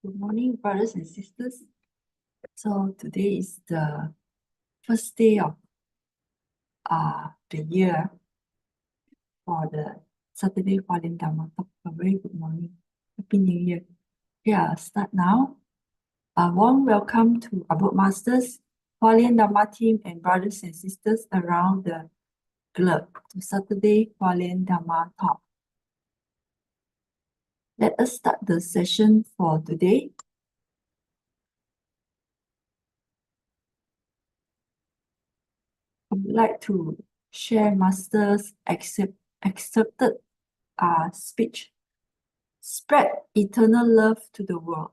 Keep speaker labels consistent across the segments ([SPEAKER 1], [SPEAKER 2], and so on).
[SPEAKER 1] Good morning, brothers and sisters. So today is the first day of the year for the Saturday Hualien Dharma Talk. A very good morning. Happy New Year. Yeah, start now. A warm welcome to our Masters, Hualien Dharma team, and brothers and sisters around the globe to Saturday Hualien Dharma Talk. Let us start the session for today. I would like to share Master's accepted speech. Spread eternal love to the world.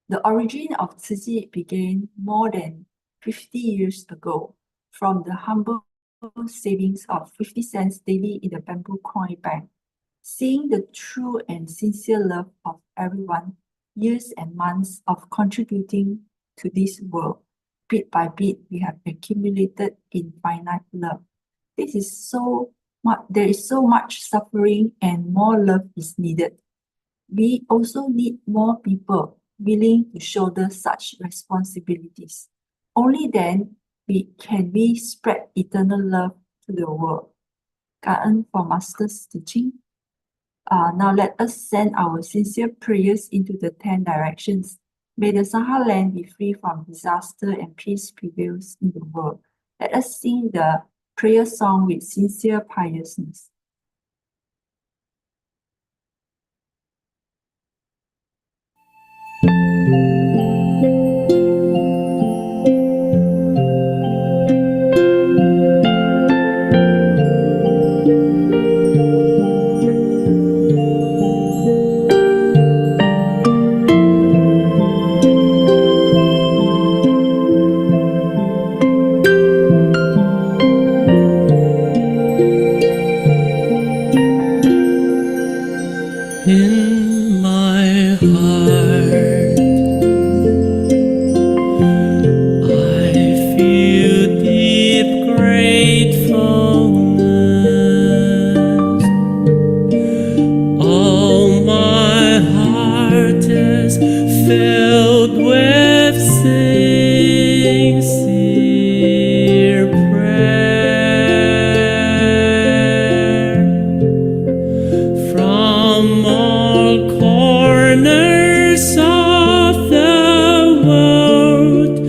[SPEAKER 1] The origin of Tzu Chi began more than 50 years ago from the humble savings of 50 cents daily in the bamboo coin bank. Seeing the true and sincere love of everyone, years and months of contributing to this world, bit by bit, we have accumulated infinite love. There is so much suffering and more love is needed. We also need more people willing to shoulder such responsibilities. Only then can we spread eternal love to the world.感恩 for Master's teaching. Now let us send our sincere prayers into the 10 directions. May the Sahara land be free from disaster and peace prevails in the world. Let us sing the prayer song with sincere piousness.
[SPEAKER 2] In my heart, I feel deep gratefulness. All my heart is filled with sincere prayer. From all corners of the world,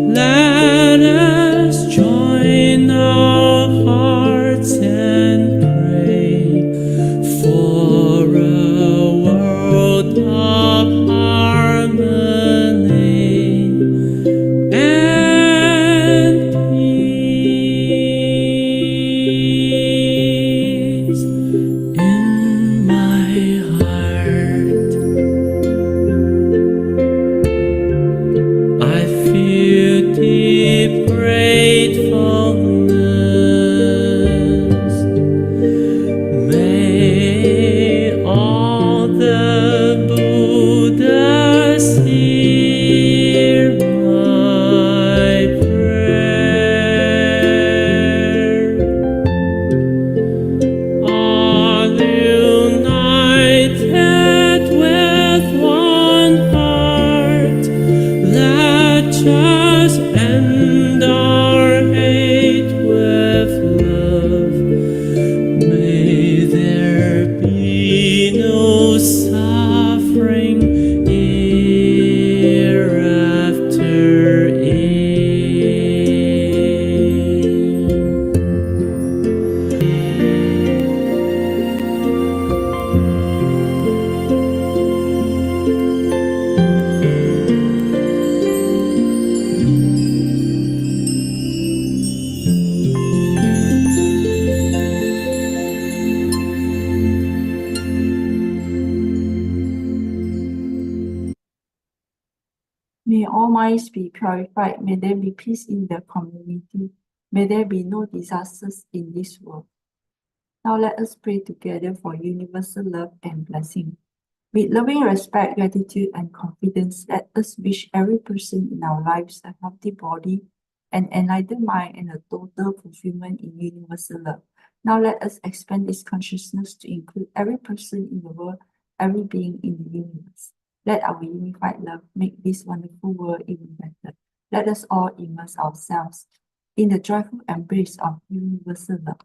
[SPEAKER 2] let us join our hearts and pray for a world of harmony and peace. In my heart, I feel deep gratefulness. May all the Buddhas hear my prayer. All united with one heart, let us end our hate with love. May there be no suffering hereafter.
[SPEAKER 1] May all minds be purified. May there be peace in the community. May there be no disasters in this world. Now let us pray together for universal love and blessing. With loving respect, gratitude, and confidence, let us wish every person in our lives a healthy body, an enlightened mind, and a total fulfillment in universal love. Now let us expand this consciousness to include every person in the world, every being in the universe. Let our unified love make this wonderful world even better. Let us all immerse ourselves in the joyful embrace of universal love.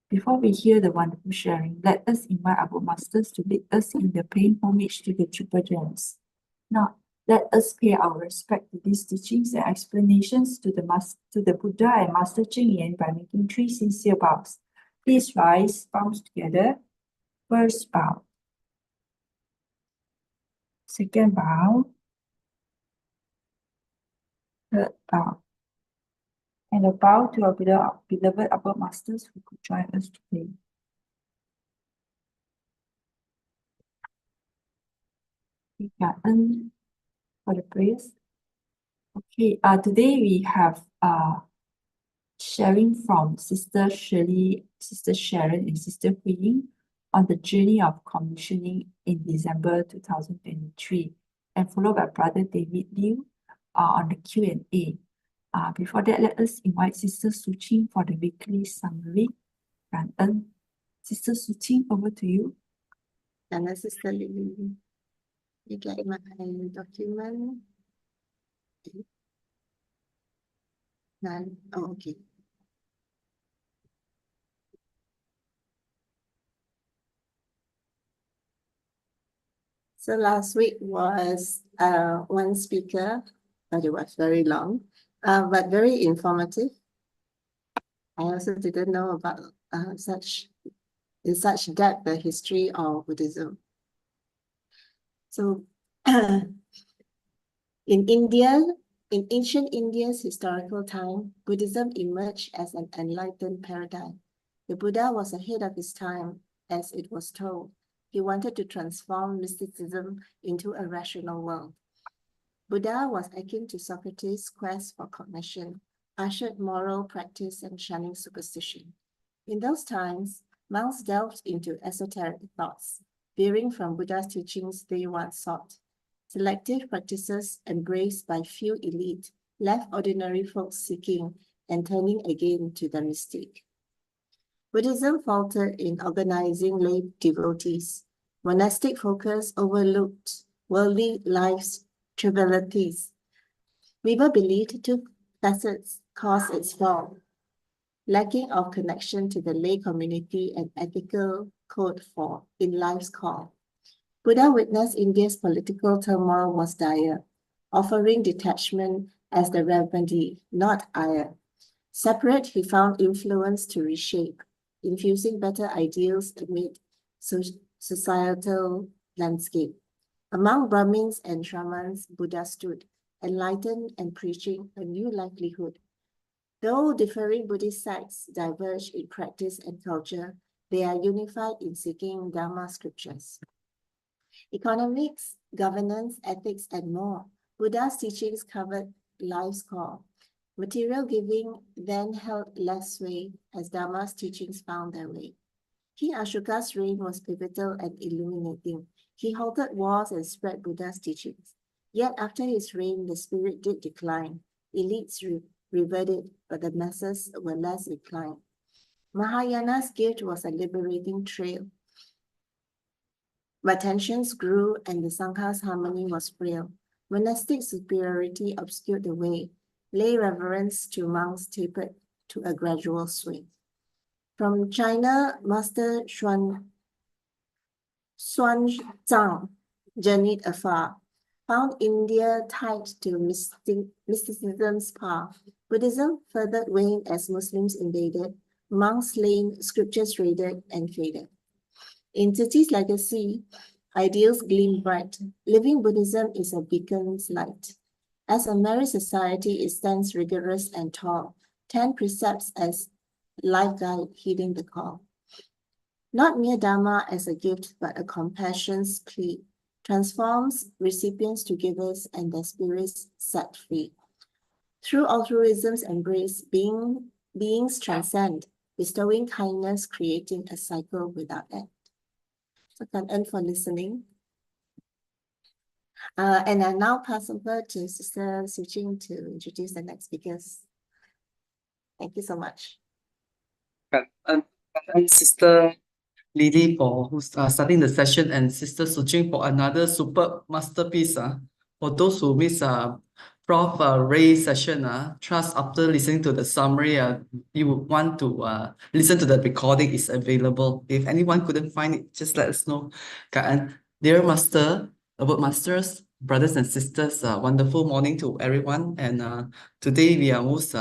[SPEAKER 1] Before we hear the wonderful sharing, let us invite our masters to lead us in the plain homage to the Triple Gems. Now, let us pay our respect to these teachings and explanations to the Buddha and Master Ching Yeen by making 3 sincere bows. Please rise, palms together. First bow. Second bow. Third bow. And a bow to our beloved upper masters who could join us today. We can for the prayers. Okay, today we have sharing from Sister Shirley, Sister Sharon, and Sister Hualien on the journey of commissioning in December 2023, and followed by Brother David Liu on the Q&A. Before that, let us invite Sister Su Ching for the weekly summary. Sister Su Ching, over to you.
[SPEAKER 3] And Sister Lily, you get my document. None. Oh, okay. So last week was one speaker, but it was very long, but very informative. I also didn't know about in such depth the history of Buddhism. So in ancient India's historical time, Buddhism emerged as an enlightened paradigm. The Buddha was ahead of his time, as it was told. He wanted to transform mysticism into a rational world. Buddha was akin to Socrates' quest for cognition, ushered moral practice and shunning superstition. In those times, monks delved into esoteric thoughts, veering from Buddha's teachings they once sought. Selective practices embraced by few elite left ordinary folks seeking and turning again to the mystic. Buddhism faltered in organizing lay devotees. Monastic focus overlooked worldly life's trivialities. Weber believed 2 facets caused its fall: lacking of connection to the lay community and ethical code for in life's call. Buddha witnessed India's political turmoil was dire, offering detachment as the remedy, not ire. Separate, he found influence to reshape, infusing better ideals amid societal landscape. Among Brahmins and Shamans, Buddha stood, enlightened and preaching a new livelihood. Though differing Buddhist sects diverge in practice and culture, they are unified in seeking Dharma scriptures. Economics, governance, ethics, and more. Buddha's teachings covered life's core. Material giving then held less sway as Dharma's teachings found their way. King Ashoka's reign was pivotal and illuminating. He halted wars and spread Buddha's teachings. Yet after his reign, the spirit did decline. Elites reverted, but the masses were less inclined. Mahayana's gift was a liberating trail. But tensions grew and the Sangha's harmony was frail. Monastic superiority obscured the way. Lay reverence to monks tapered to a gradual swing. From China, Master Xuanzang journeyed afar, found India tied to mysticism's path. Buddhism further waned as Muslims invaded, monks slain, scriptures raided and faded. In Tzuchi's legacy, ideals gleam bright. Living Buddhism is a beacon's light. As a married society, it stands rigorous and tall, 10 precepts as life guide heeding the call. Not mere Dharma as a gift, but a compassion's plea, transforms recipients to givers and their spirits set free. Through altruism's embrace, beings transcend, bestowing kindness, creating a cycle without end. So thank you for listening. And I now pass over to Sister Su Ching to introduce the next speakers. Thank you so much.
[SPEAKER 2] And Sister
[SPEAKER 4] Lily for who's starting the session, and Sister Su Ching for another superb masterpiece. For those who miss Prof. Ray's session, trust after listening to the summary, you would want to listen to the recording. Is available. If anyone couldn't find it, just let us know. And dear Master, about Masters, brothers and sisters, wonderful morning to everyone. And today we are most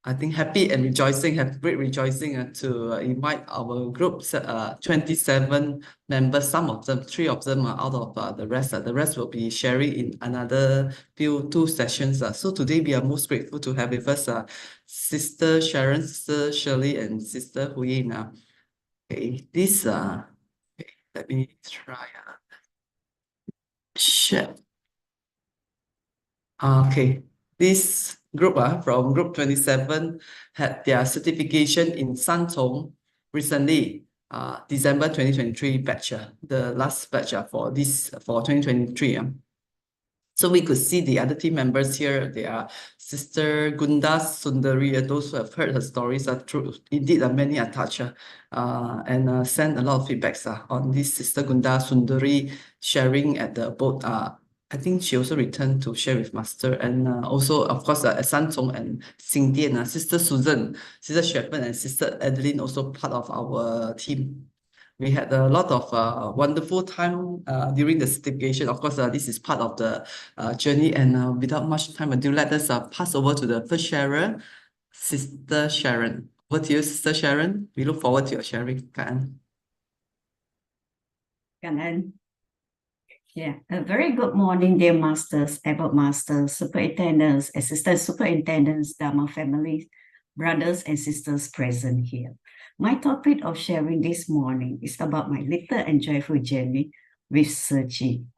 [SPEAKER 4] I think happy and rejoicing, have great rejoicing to invite our group, 27 members. Some of them, 3 of them are out of the rest. The rest will be sharing in another two sessions. So today we are most grateful to have with us Sister Sharon, Sister Shirley, and Sister Hualien. Okay, this okay, let me try share. Okay, this group from group 27 had their certification in Santong recently, December 2023 batch, the last batch for 2023. So we could see the other team members here. They are Sister Gunda Sundari, those who have heard her stories are true. Indeed, many are touched and sent a lot of feedbacks on this Sister Gunda Sundari sharing at the boat. I think she also returned to share with Master, and also, of course, San Chong and Xing Dian, Sister Susan, Sister Sharon, and Sister Adeline also part of our team. We had a lot of wonderful time during the certification. Of course, this is part of the journey, and without much time ado, let us pass over to the first sharer, Sister Sharon. Over to you, Sister Sharon. We look forward to your sharing. Kan.
[SPEAKER 5] Yeah, a very good morning, dear masters, able masters, superintendents, assistant superintendents, Dharma families, brothers and sisters present here. My topic of sharing this morning is about my little and joyful journey with Su Ching.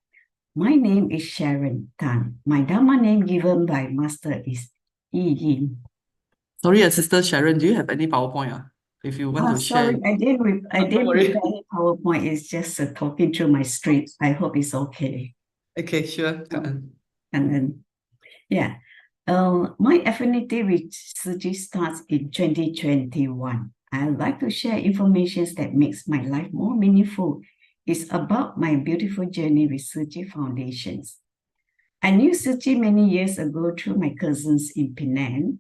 [SPEAKER 5] My name is Sharon Tan. My Dharma name given by Master is Yeen.
[SPEAKER 4] Sorry, Sister Sharon, do you have any PowerPoint? If you want to
[SPEAKER 5] sorry,
[SPEAKER 4] share.
[SPEAKER 5] I didn't
[SPEAKER 4] worry.
[SPEAKER 5] prepare any PowerPoint. It's just talking through my script. I hope it's okay.
[SPEAKER 4] Okay, sure.
[SPEAKER 5] And then, yeah. My affinity with Su Ching starts in 2021. I'd like to share information that makes my life more meaningful. It's about my beautiful journey with Su Ching Foundations. I knew Su Ching many years ago through my cousins in Penang,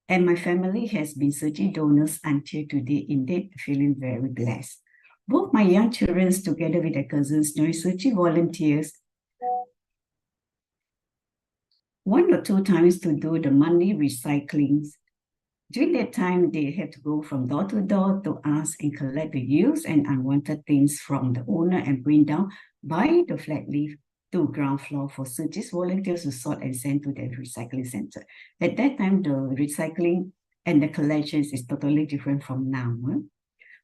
[SPEAKER 5] and my family has been Su Ching donors until today. Indeed, feeling very blessed. Both my young children, together with their cousins, joined Su Ching volunteers 1 or 2 times to do the monthly recycling. During that time, they had to go from door to door to ask and collect the used and unwanted things from the owner and bring down by the flat leaf to ground floor for Su Ching volunteers to sort and send to the recycling center. At that time, the recycling and the collections is totally different from now.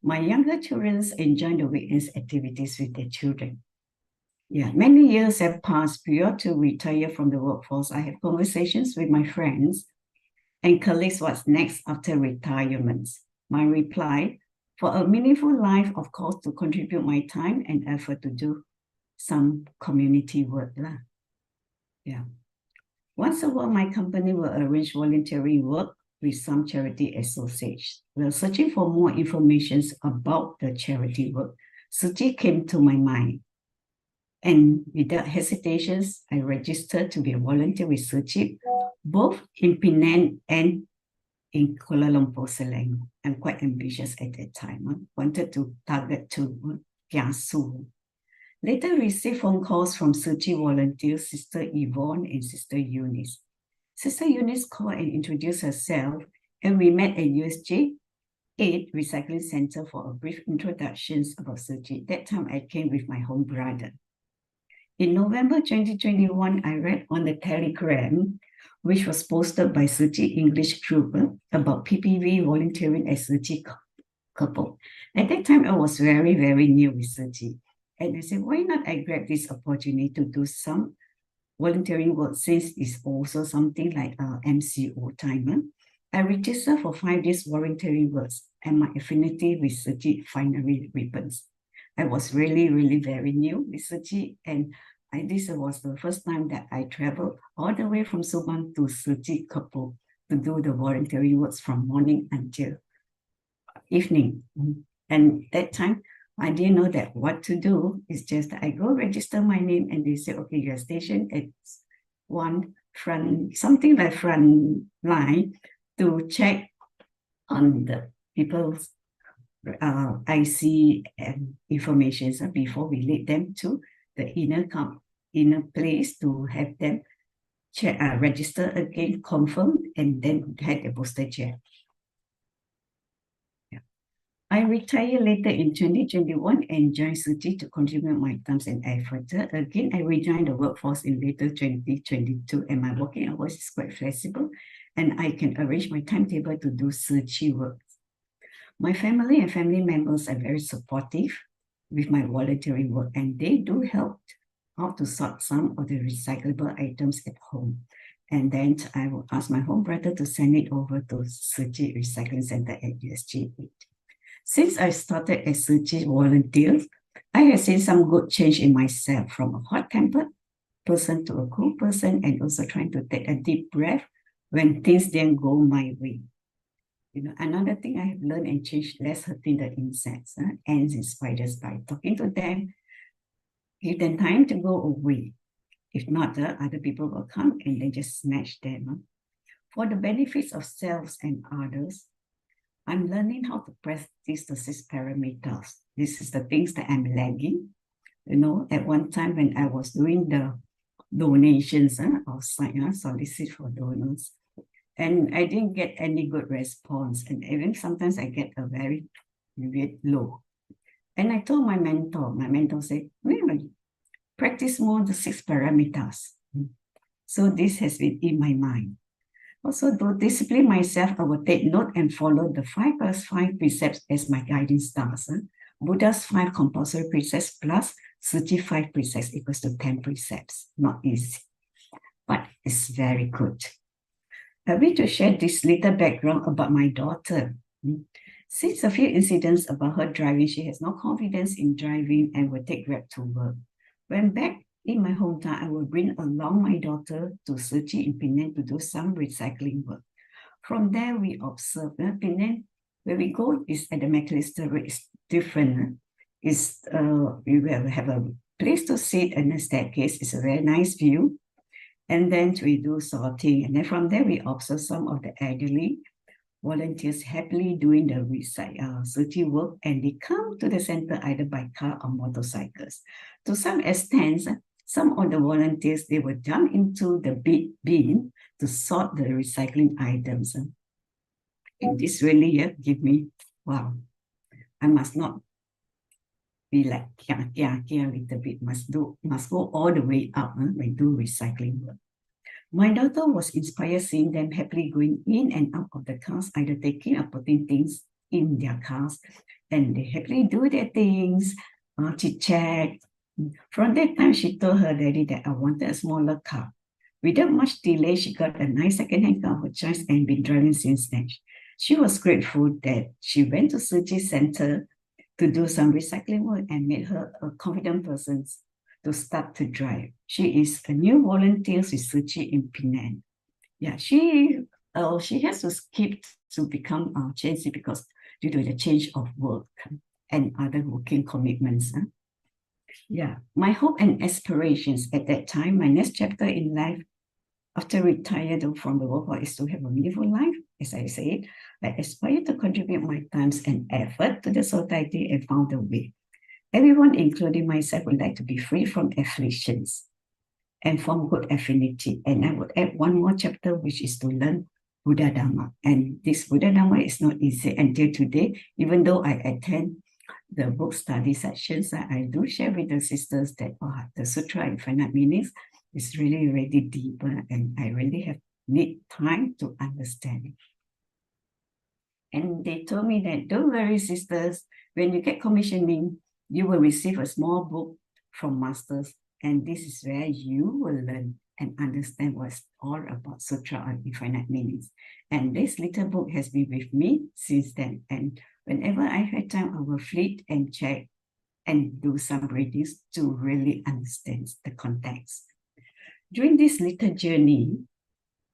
[SPEAKER 5] My younger children enjoy the weekends activities with their children. Yeah, many years have passed prior to retire from the workforce. I have conversations with my friends and colleagues what's next after retirement. My reply, for a meaningful life, of course, to contribute my time and effort to do some community work. Yeah. Once a while, my company will arrange voluntary work with some charity associations. While searching for more information about the charity work, Su Ching came to my mind. And without hesitations, I registered to be a volunteer with Su Ching, both in Penang and in Kuala Lumpur, Selangor. I'm quite ambitious at that time. Wanted to target to Kiasu. Later received phone calls from Su Ching volunteers, Sister Yvonne and Sister Eunice. Sister Eunice called and introduced herself, and we met at USJ 8 Recycling Center for a brief introduction about Su Ching. That time I came with my home brother. In November 2021, I read on the Telegram, which was posted by Su Ching English group about PPV volunteering as Su Ching couple. At that time, I was very, very new with Su Ching. And I said, why not I grab this opportunity to do some volunteering work, since it's also something like MCO time. I registered for 5 days volunteering works, and my affinity with Su Ching finally rippens. I was really, really very new with Su Ching, and this was the first time that I traveled all the way from Subang to Su Ching couple to do the voluntary works from morning until evening. And that time, I didn't know that what to do. It's just that I go register my name and they say, okay, you're stationed at one front, something like front line to check on the people's IC and information before we lead them to the inner place to have them check, register again, confirm, and then had a booster check. I retired later in 2021 and joined Su Ching to contribute my time and effort. Again, I rejoined the workforce in later 2022, and my working hours is quite flexible, and I can arrange my timetable to do Su Ching work. My family and family members are very supportive with my volunteering work, and they do help out to sort some of the recyclable items at home. And then I will ask my home brother to send it over to Su Ching Recycling Center at USG 8. Since I started as Su Ching volunteer, I have seen some good change in myself, from a hot-tempered person to a cool person, and also trying to take a deep breath when things didn't go my way. You know, another thing I have learned and changed, less hurting the insects, ants and spiders, by talking to them, give them time to go away. If not, other people will come and they just snatch them. For the benefits of selves and others, I'm learning how to practice the 6 parameters. This is the things that I'm lagging. You know, at one time when I was doing the donations outside, solicit for donors, and I didn't get any good response. And even sometimes I get a very weird low. And I told my mentor said, really, practice more the 6 parameters. So this has been in my mind. Also, to discipline myself, I will take note and follow the 5+5 precepts as my guiding stars. Buddha's 5 compulsory precepts plus Su Ching 5 precepts equals to 10 precepts. Not easy, but it's very good. I wish to share this little background about my daughter. Since a few incidents about her driving, she has no confidence in driving and will take Grab to work. When back in my hometown, I will bring along my daughter to Su Ching in Penang to do some recycling work. From there, we observe Penang, where we go is at the McAllister Road, is different. We will have a place to sit and a staircase. It's a very nice view. And then we do sorting. And then from there, we observe some of the elderly volunteers happily doing the Su Ching work, and they come to the center either by car or motorcycles. To some extent, some of the volunteers, they will jump into the big bin to sort the recycling items. And this really give me, wow, I must not be like, a little bit, must go all the way up when do recycling work. My daughter was inspired seeing them happily going in and out of the cars, either taking or putting things in their cars, and they happily do their things, chit-chat. From that time, she told her daddy that I wanted a smaller car. Without much delay, she got a nice second-hand car of her choice and been driving since then. She was grateful that she went to Su Ching Center to do some recycling work and made her a confident person to start to drive. She is a new volunteer with Su Ching in Penang. Yeah, she has to skip to become Chancy because due to the change of work and other working commitments. Yeah, my hope and aspirations at that time, my next chapter in life after retired from the workforce is to have a meaningful life. As I said, I aspire to contribute my time and effort to the society and found a way. Everyone, including myself, would like to be free from afflictions and form good affinity. And I would add one more chapter, which is to learn Buddha Dhamma. And this Buddha Dhamma is not easy until today, even though I attend the book study sessions, I do share with the sisters that the Sutra Infinite Meanings is really, really deeper, and I really need time to understand it. And they told me that, don't worry, sisters, when you get commissioning, you will receive a small book from masters, and this is where you will learn and understand what's all about Sutra of Infinite Meanings. And this little book has been with me since then. And whenever I have time, I will flip and check and do some readings to really understand the context. During this little journey,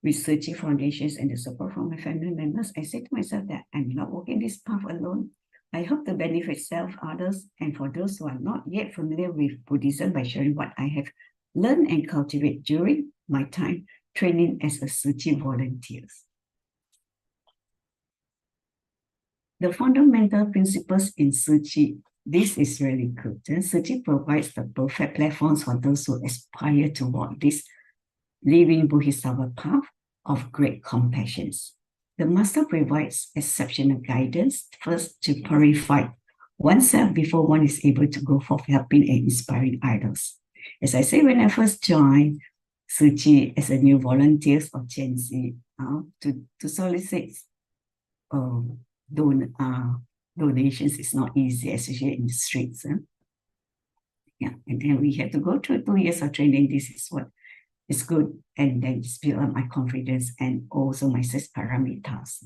[SPEAKER 5] researching foundations and the support from my family members, I said to myself that I'm not walking this path alone. I hope to benefit self, others, and for those who are not yet familiar with Buddhism by sharing what I have learned and cultivate during my time training as a Su Ching volunteer. The fundamental principles in Su Ching, this is really good. Su Ching provides the perfect platforms for those who aspire to walk this living Bodhisattva path of great compassion. The Master provides exceptional guidance, first to purify oneself before one is able to go forth helping and inspiring others. As I say, when I first joined Su Ching as a new volunteer of Gen Z, to solicit donations is not easy, especially in the streets. Yeah, and then we had to go through 2 years of training. This is what is good, and then it's built up my confidence and also my 6 parameters.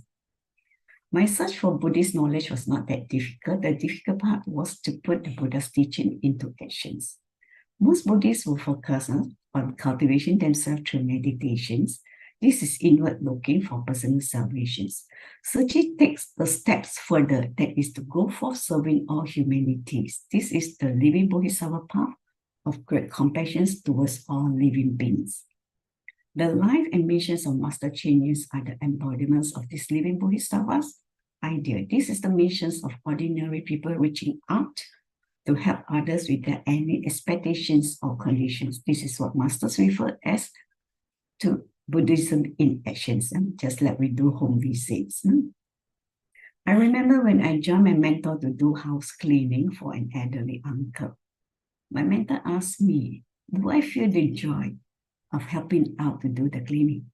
[SPEAKER 5] My search for Buddhist knowledge was not that difficult. The difficult part was to put the Buddha's teaching into actions. Most Buddhists will focus on cultivation themselves through meditations. This is inward looking for personal salvations. Su Ching takes the steps further, that is to go forth serving all humanities. This is the living Bodhisattva path of great compassion towards all living beings. The life and missions of Master Genius are the embodiments of this living Bodhisattva's idea. This is the missions of ordinary people reaching out to help others without any expectations or conditions. This is what Masters refer as to Buddhism in actions, just like we do home visits. I remember when I joined my mentor to do house cleaning for an elderly uncle. My mentor asked me, do I feel the joy of helping out to do the cleaning?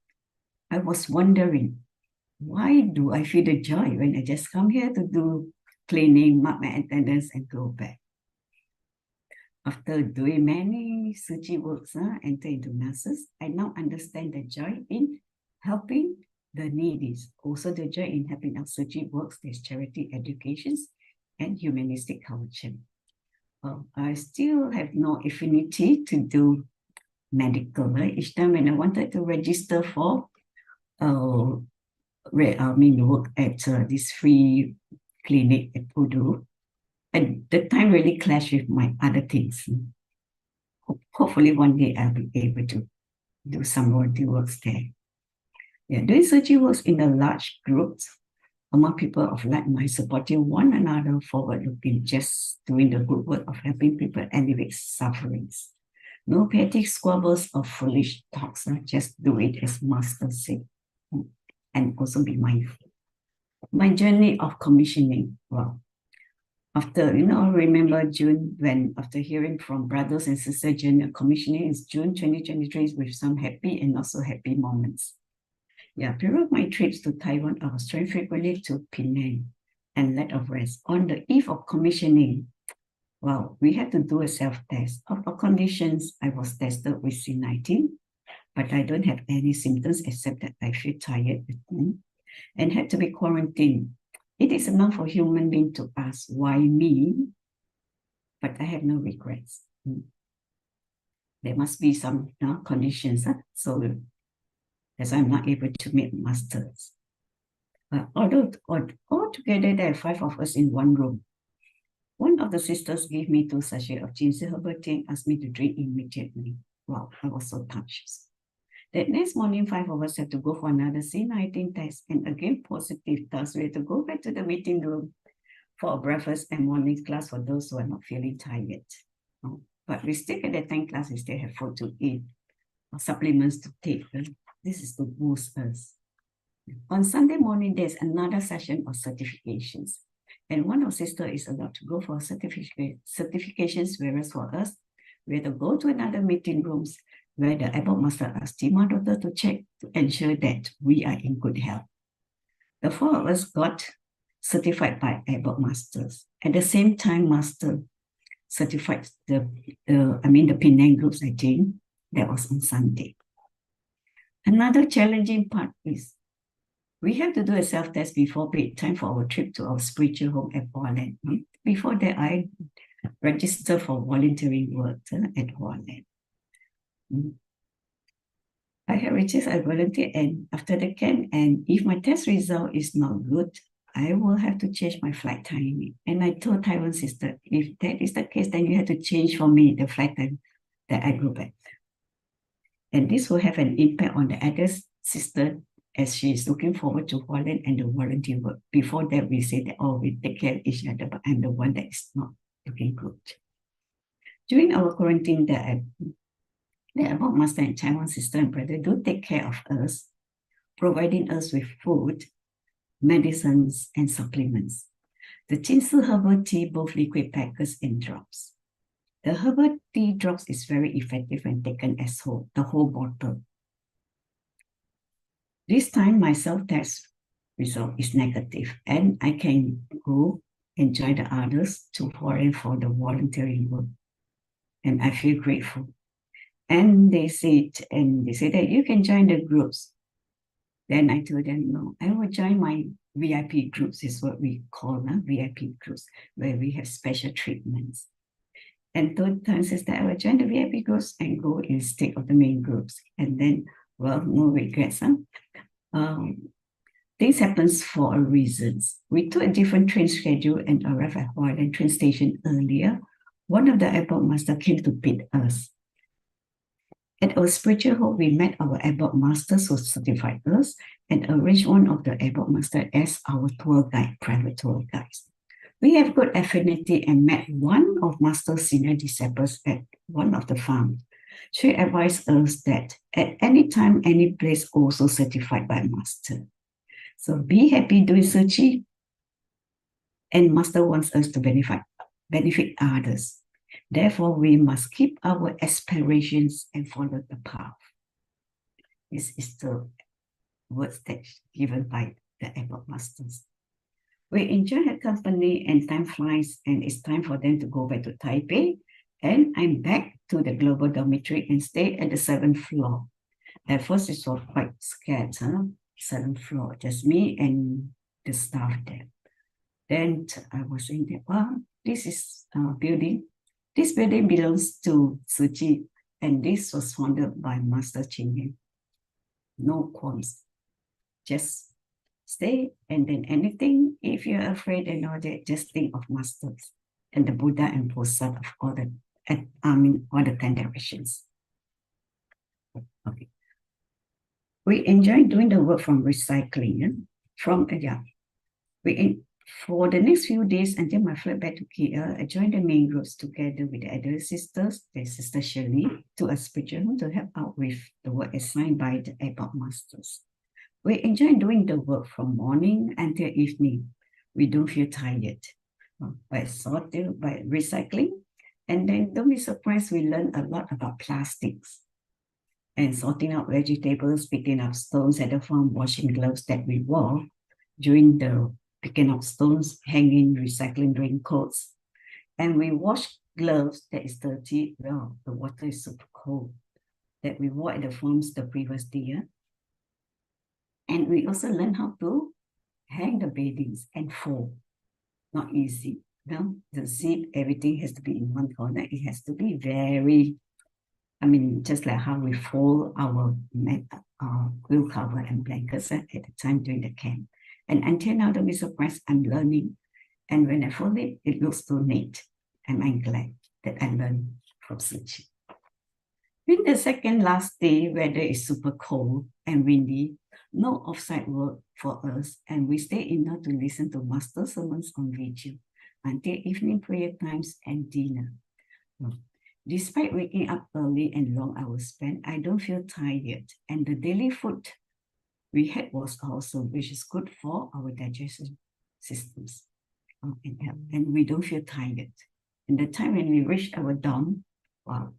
[SPEAKER 5] I was wondering, why do I feel the joy when I just come here to do cleaning, mark my attendance, and go back? After doing many Su Ching works, enter into nurses, I now understand the joy in helping the needy. Also the joy in helping our Su Ching works, there's charity, educations, and humanistic culture. I still have no affinity to do medical. Right? Each time when I wanted to register for work at this free clinic at Pudu, and the time really clashed with my other things. Hopefully one day I'll be able to do some volunteer works there. Yeah, doing Su Ching works in a large groups among people of like mind, supporting one another, forward-looking, just doing the good work of helping people alleviate sufferings. No petty squabbles or foolish talks, just do it as Master said, and also be mindful. My journey of commissioning, well, after, remember June, when after hearing from brothers and sisters, journey commissioning is June 2023 with some happy and not so happy moments. Yeah, during my trips to Taiwan, I was trained frequently to Penang and lack of rest. On the eve of commissioning, well, we had to do a self-test. Of our conditions, I was tested with C19, but I don't have any symptoms except that I feel tired and had to be quarantined. It is enough for human being to ask, why me? But I have no regrets. There must be some conditions, so as I'm not able to meet masters. Although altogether there are 5 of us in one room. One of the sisters gave me 2 sachets of ginger herbal tea and asked me to drink immediately. Wow, I was so touched. That next morning, 5 of us had to go for another C19 test, and again positive. Thus, we had to go back to the meeting room for a breakfast and morning class for those who are not feeling tired. But we still at that time class, we still have food to eat, or supplements to take. This is to boost us. On Sunday morning, there's another session of certifications. And one of sisters is allowed to go for certifications, whereas for us, we have to go to another meeting rooms where the Abbot Master asked my daughter to check to ensure that we are in good health. The 4 of us got certified by Abbot Masters. At the same time, Master certified the Penang groups I joined. That was on Sunday. Another challenging part is we have to do a self-test before bedtime for our trip to our spiritual home at Hualien. Before that, I registered for volunteering work at Hualien. I have registered, I volunteer, and after the camp, and if my test result is not good, I will have to change my flight timing. And I told Taiwan sister, if that is the case, then you have to change for me the flight time that I go back. And this will have an impact on the other sister as she is looking forward to Hualien and the volunteer work. Before that, we say that, oh, we take care of each other, but I'm the one that is not looking good. During our quarantine, the Airport Master and Taiwan sister and brother do take care of us, providing us with food, medicines, and supplements. The Jinsu herbal tea, both liquid packets and drops. The herbal tea drops is very effective when taken as whole, the whole bottle. This time, my self-test result is negative, and I can go and join the others to Hualien for the volunteering work. And I feel grateful. And they say that you can join the groups. Then I told them, no, I will join my VIP groups, is what we call VIP groups, where we have special treatments. And third time says that I will join the VIP groups and go instead of the main groups. And then, well, no regrets. Things happens for a reason. We took a different train schedule and arrived at Hualien train station earlier. One of the airport master came to pick us. At our spiritual home, we met our airport masters who certified us and arranged one of the airport master as our tour guide, private tour guides. We have good affinity and met one of Master's senior disciples at one of the farms. She advised us that at any time, any place also certified by Master. So be happy doing Su Ching, and Master wants us to benefit others. Therefore, we must keep our aspirations and follow the path. This is the words that given by the airport masters. We enjoy her company and time flies, and it's time for them to go back to Taipei. And I'm back to the global dormitory and stay at the 7th floor. At first, it was quite scared, 7th floor, just me and the staff there. Then I was saying that, well, this is a building. This building belongs to Su Ching, and this was founded by Master Ching. No qualms, just stay, and then anything, if you're afraid and all that, just think of Masters and the Buddha and Bodhisattva of all the 10 directions. Okay. We enjoy doing the work from recycling. For the next few days until my flight back to KL, I joined the main groups together with the other sisters, the sister Shirley, to a spiritual home to help out with the work assigned by the airport masters. We enjoy doing the work from morning until evening. We don't feel tired by sorting, by recycling. And then don't be surprised, we learn a lot about plastics and sorting out vegetables, picking up stones at the farm, washing gloves that we wore during the picking up stones, hanging, recycling raincoats. And we wash gloves that is dirty. Well, the water is super cold that we wore at the farms the previous day. And we also learn how to hang the beddings and fold. Not easy. No, the zip, everything has to be in one corner. It has to be very, just like how we fold our quilt cover and blankets at the time during the camp. And until now, don't be surprised, I'm learning. And when I fold it, it looks so neat. And I'm glad that I learned from Su Ching. In the second last day, weather is super cold and windy, no off-site work for us, and we stay indoors to listen to master sermons on video until evening prayer times and dinner. Despite waking up early and long hours spent, I don't feel tired, and the daily food we had was awesome, which is good for our digestion systems and we don't feel tired. And the time when we reached our dorm, wow,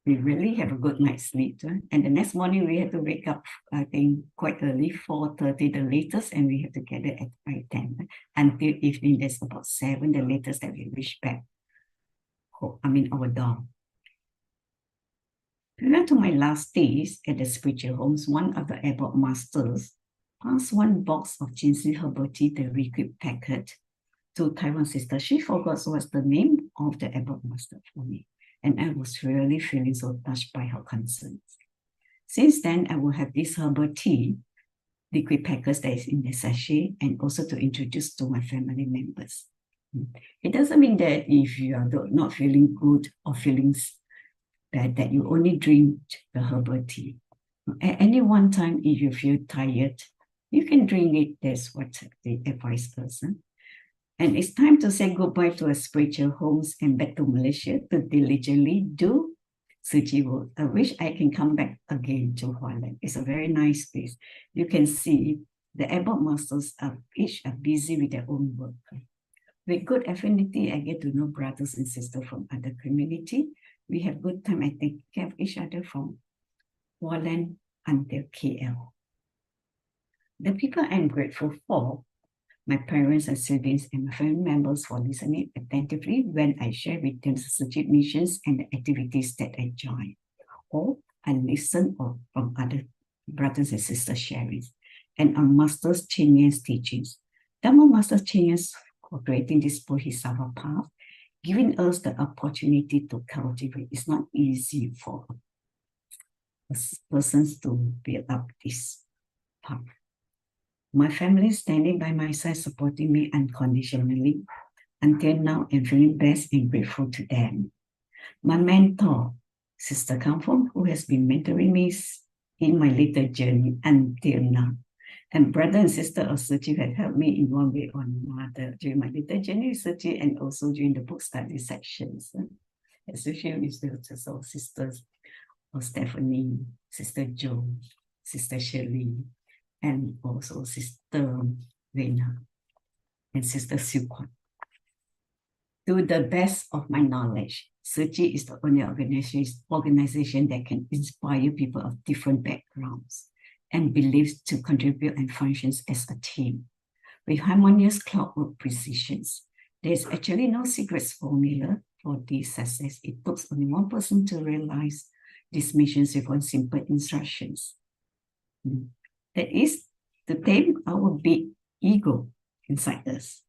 [SPEAKER 5] we really have a good night's sleep. And the next morning we had to wake up, I think, quite early, 4:30 the latest, and we have to get there at 5:10. Until evening, that's about 7, the latest that we reach back. Our dorm. Prior to my last days at the spiritual homes, one of the airport masters passed one box of Jinsu herbal tea, the liquid packet, to Taiwan sister. She forgot what's the name of the airport master for me. And I was really feeling so touched by her concerns. Since then, I will have this herbal tea liquid packers that is in the sachet, and also to introduce to my family members. It doesn't mean that if you are not feeling good or feeling bad, that you only drink the herbal tea. At any one time, if you feel tired, you can drink it. That's what they advise us. And it's time to say goodbye to our spiritual homes and back to Malaysia to diligently do Su Ching work. I wish I can come back again to Hualien. It's a very nice place. You can see the abbot masters each are busy with their own work. With good affinity, I get to know brothers and sisters from other community. We have good time. I take care of each other from Hualien until KL. The people I'm grateful for, my parents and siblings and my family members for listening attentively when I share with them the Su Ching missions and the activities that I join. Or I listen from other brothers and sisters sharing. And on Master Chinyan's teachings. Dhamma Master Chinyan's for creating this Bodhisattva path, giving us the opportunity to cultivate. It's not easy for persons to build up this path. My family is standing by my side, supporting me unconditionally. Until now, I'm feeling blessed and grateful to them. My mentor, Sister Kamphong, who has been mentoring me in my little journey until now. And brother and sister of Su Ching had helped me in one way or another during my little journey with Su Ching and also during the book study sections. Especially with the sisters of Stephanie, Sister Jo, Sister Shirley, and also Sister Rena and Sister Su Ching. To the best of my knowledge, Su Ching is the only organization that can inspire people of different backgrounds and beliefs to contribute and functions as a team. With harmonious clockwork precisions, there's actually no secret formula for this success. It took only one person to realize these missions with one simple instructions. That is to tame our big ego inside us.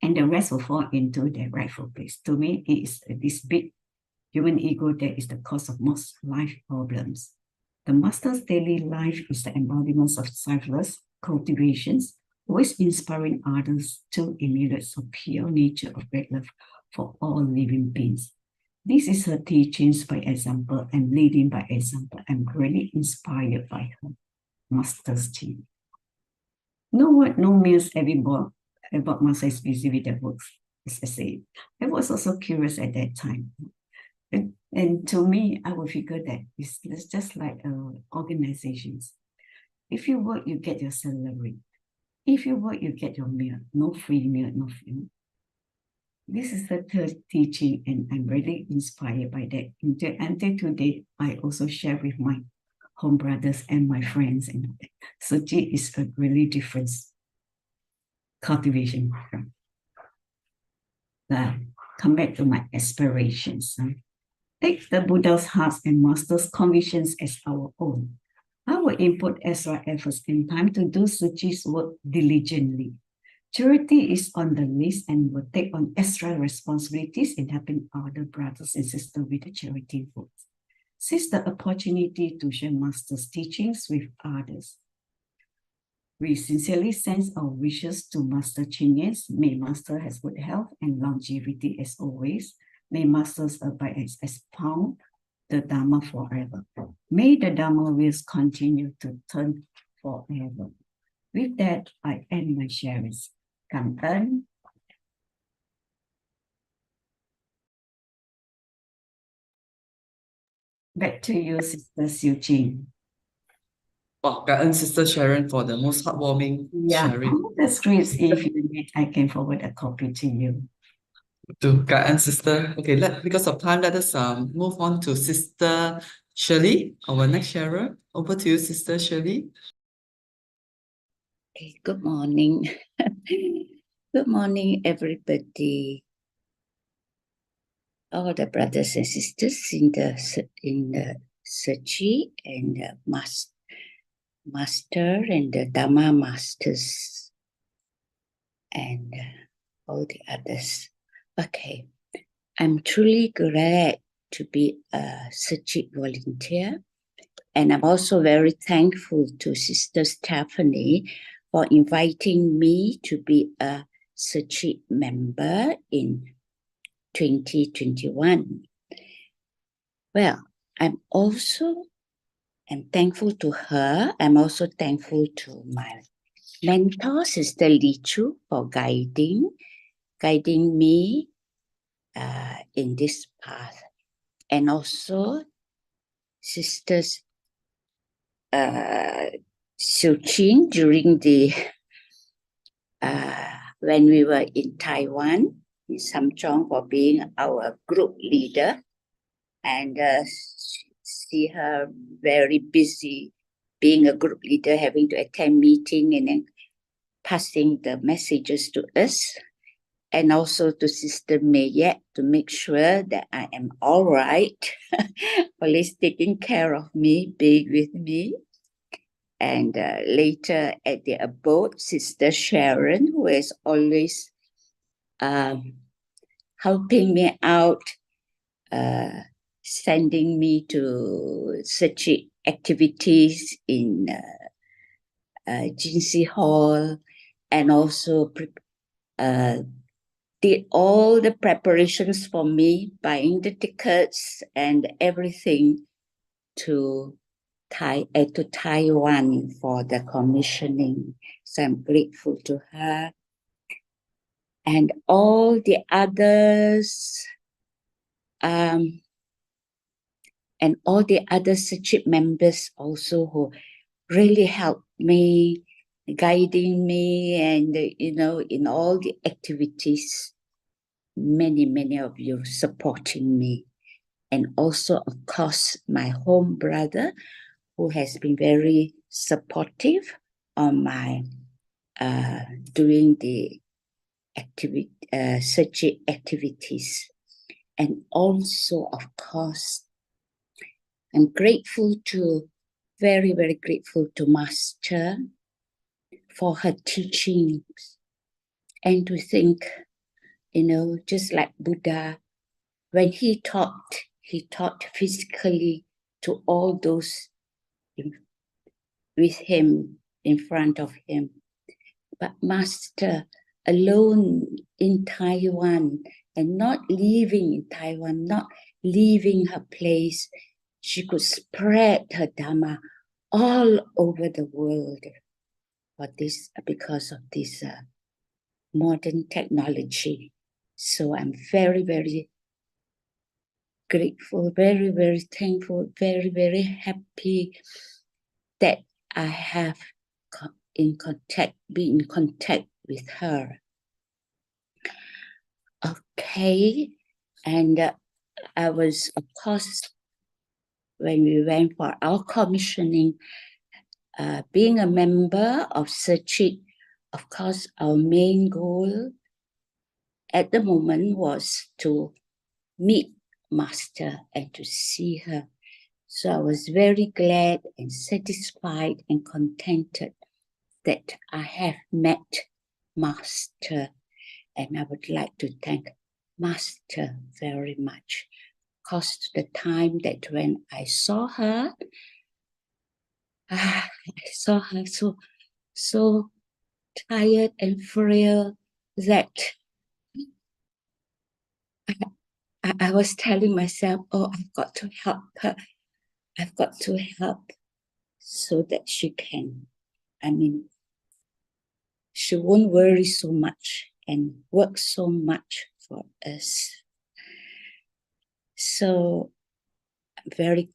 [SPEAKER 5] And the rest will fall into their rightful place. To me, it is this big human ego that is the cause of most life problems. The Master's daily life is the embodiment of selfless cultivations, always inspiring others to emulate the pure nature of great love for all living beings. This is her teachings by example and leading by example. I'm really inspired by her Master's team. No word, no means everyone about Master is busy with their works, as I say. I was also curious at that time. And to me, I would figure that it's just like organizations. If you work, you get your salary. If you work, you get your meal. No free meal, no free. This is the third teaching, and I'm really inspired by that. Until today, I also share with my home brothers and my friends. And Su Ching is a really different cultivation program. Come back to my aspirations. Take the Buddha's hearts and Master's convictions as our own. I will input extra efforts and time to do Su Ching's work diligently. Charity is on the list and will take on extra responsibilities in helping other brothers and sisters with the charity work. Seize the opportunity to share Master's teachings with others. We sincerely send our wishes to Master Chinyan. May Master has good health and longevity as always. May Masters abide and expound the Dharma forever. May the Dharma wheels continue to turn forever. With that, I end my sharings. Cảm ơn. Back to you, Sister Su Ching.
[SPEAKER 4] Wow, cảm ơn Sister Sharon for the most heartwarming sharing.
[SPEAKER 5] All the scripts, if you need, I can forward a copy to you.
[SPEAKER 4] Cảm ơn Sister. Okay, because of time, let us move on to Sister Shirley, our next sharer. Over to you, Sister Shirley.
[SPEAKER 6] Okay, good morning. Good morning, everybody. All the brothers and sisters in the Su Ching and the Master and the Dhamma Masters and all the others. Okay, I'm truly glad to be a Su Ching volunteer And I'm also very thankful to Sister Stephanie for inviting me to be a Su Ching member in 2021. Well, I'm thankful to her. I'm also thankful to my mentor, Sister Li Chu, for guiding me in this path. And also Sisters Su Ching during the when we were in Taiwan, in Samchong, for being our group leader, and see her very busy being a group leader, having to attend meeting and then passing the messages to us, and also to Sister Mayette to make sure that I am all right, always taking care of me, being with me. And later at the abode, Sister Sharon, who is always helping me out, sending me to such activities in Jinsi Hall, and also did all the preparations for me, buying the tickets and everything to Taiwan for the commissioning. So I'm grateful to her. And all the others, and all the other Su Ching members also who really helped me, guiding me, and in all the activities, many of you supporting me. And also, of course, my home brother, who has been very supportive on my doing the Su Ching activities. And also, of course, I'm grateful to, very grateful to Master for her teachings, and to think, just like Buddha, when he taught physically to all those with him, in front of him. But Master alone in Taiwan, and not leaving in Taiwan, not leaving her place, she could spread her Dharma all over the world because of this modern technology. So I'm very grateful, very thankful, very happy that I have been in contact with her. Okay, and I was, of course, when we went for our commissioning, being a member of Su Ching, of course, our main goal at the moment was to meet Master and to see her. So I was very glad and satisfied and contented that I have met Master, and I would like to thank Master very much. Because the time that when I saw her, I saw her so tired and frail that I was telling myself, oh, I've got to help her. I've got to help so that she won't worry so much and work so much for us. So I'm very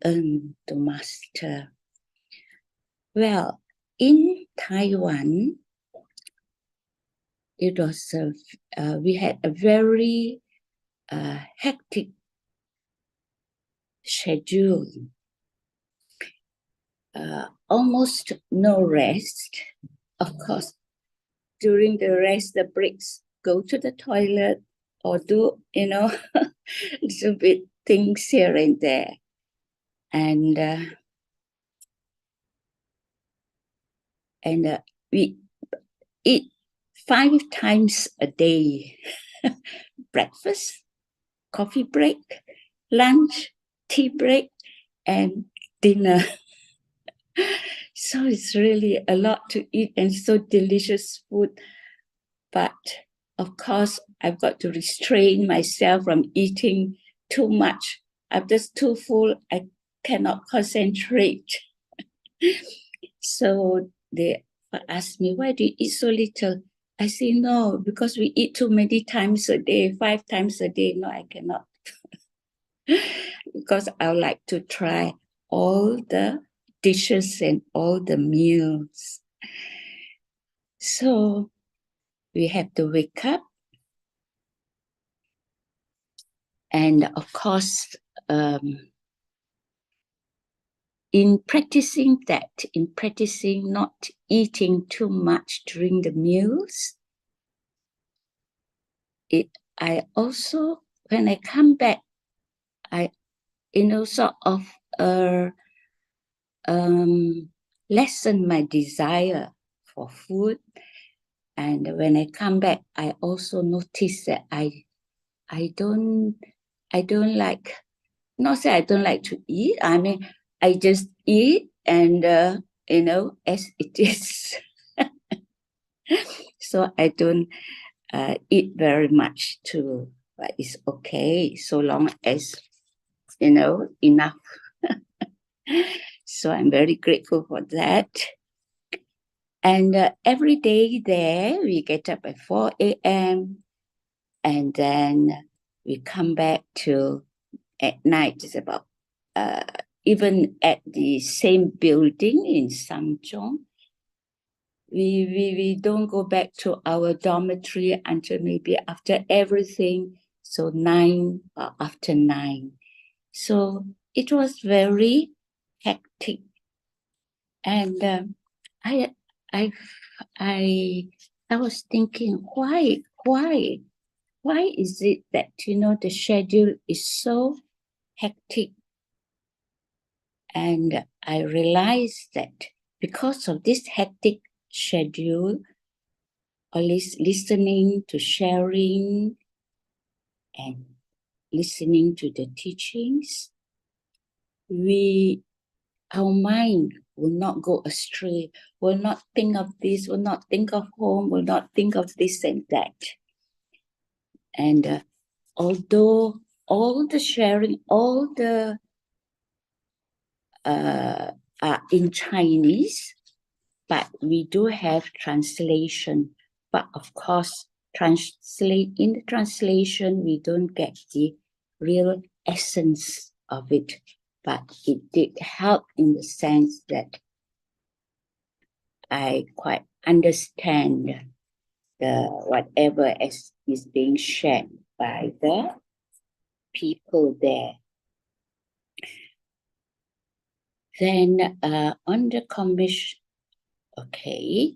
[SPEAKER 6] earn to Master. Well, in Taiwan, it was we had a very hectic schedule, almost no rest. Of course, during the rest, the breaks, go to the toilet or do, little bit things here and there. And we eat 5 times a day. Breakfast, coffee break, lunch, tea break, and dinner. So it's really a lot to eat and so delicious food. But of course, I've got to restrain myself from eating too much. I'm just too full. I cannot concentrate. So they asked me, why do you eat so little? I say, no, because we eat too many times a day, 5 times a day. No, I cannot. Because I like to try all the dishes and all the meals. So we have to wake up. And of course, in practicing not eating too much during the meals, I also, when I come back, I, sort of lessen my desire for food. And when I come back, I also notice that I don't like, not say I don't like to eat. I mean, I just eat and, as it is. So I don't eat very much too, but it's okay so long as, enough. So I'm very grateful for that. And every day there, we get up at 4 a.m. and then we come back to at night. It's about even at the same building in Samchong. We don't go back to our dormitory until maybe after everything, so 9 or after 9. So it was very hectic, and I was thinking, why is it that the schedule is so hectic? And I realized that because of this hectic schedule, always listening to sharing and listening to the teachings, our mind will not go astray, will not think of this, will not think of home, will not think of this and that. And although all the sharing, all the are in Chinese, but we do have translation. But of course, in the translation, we don't get the real essence of it. But it did help in the sense that I quite understand whatever is being shared by the people there. Then on the commission, okay.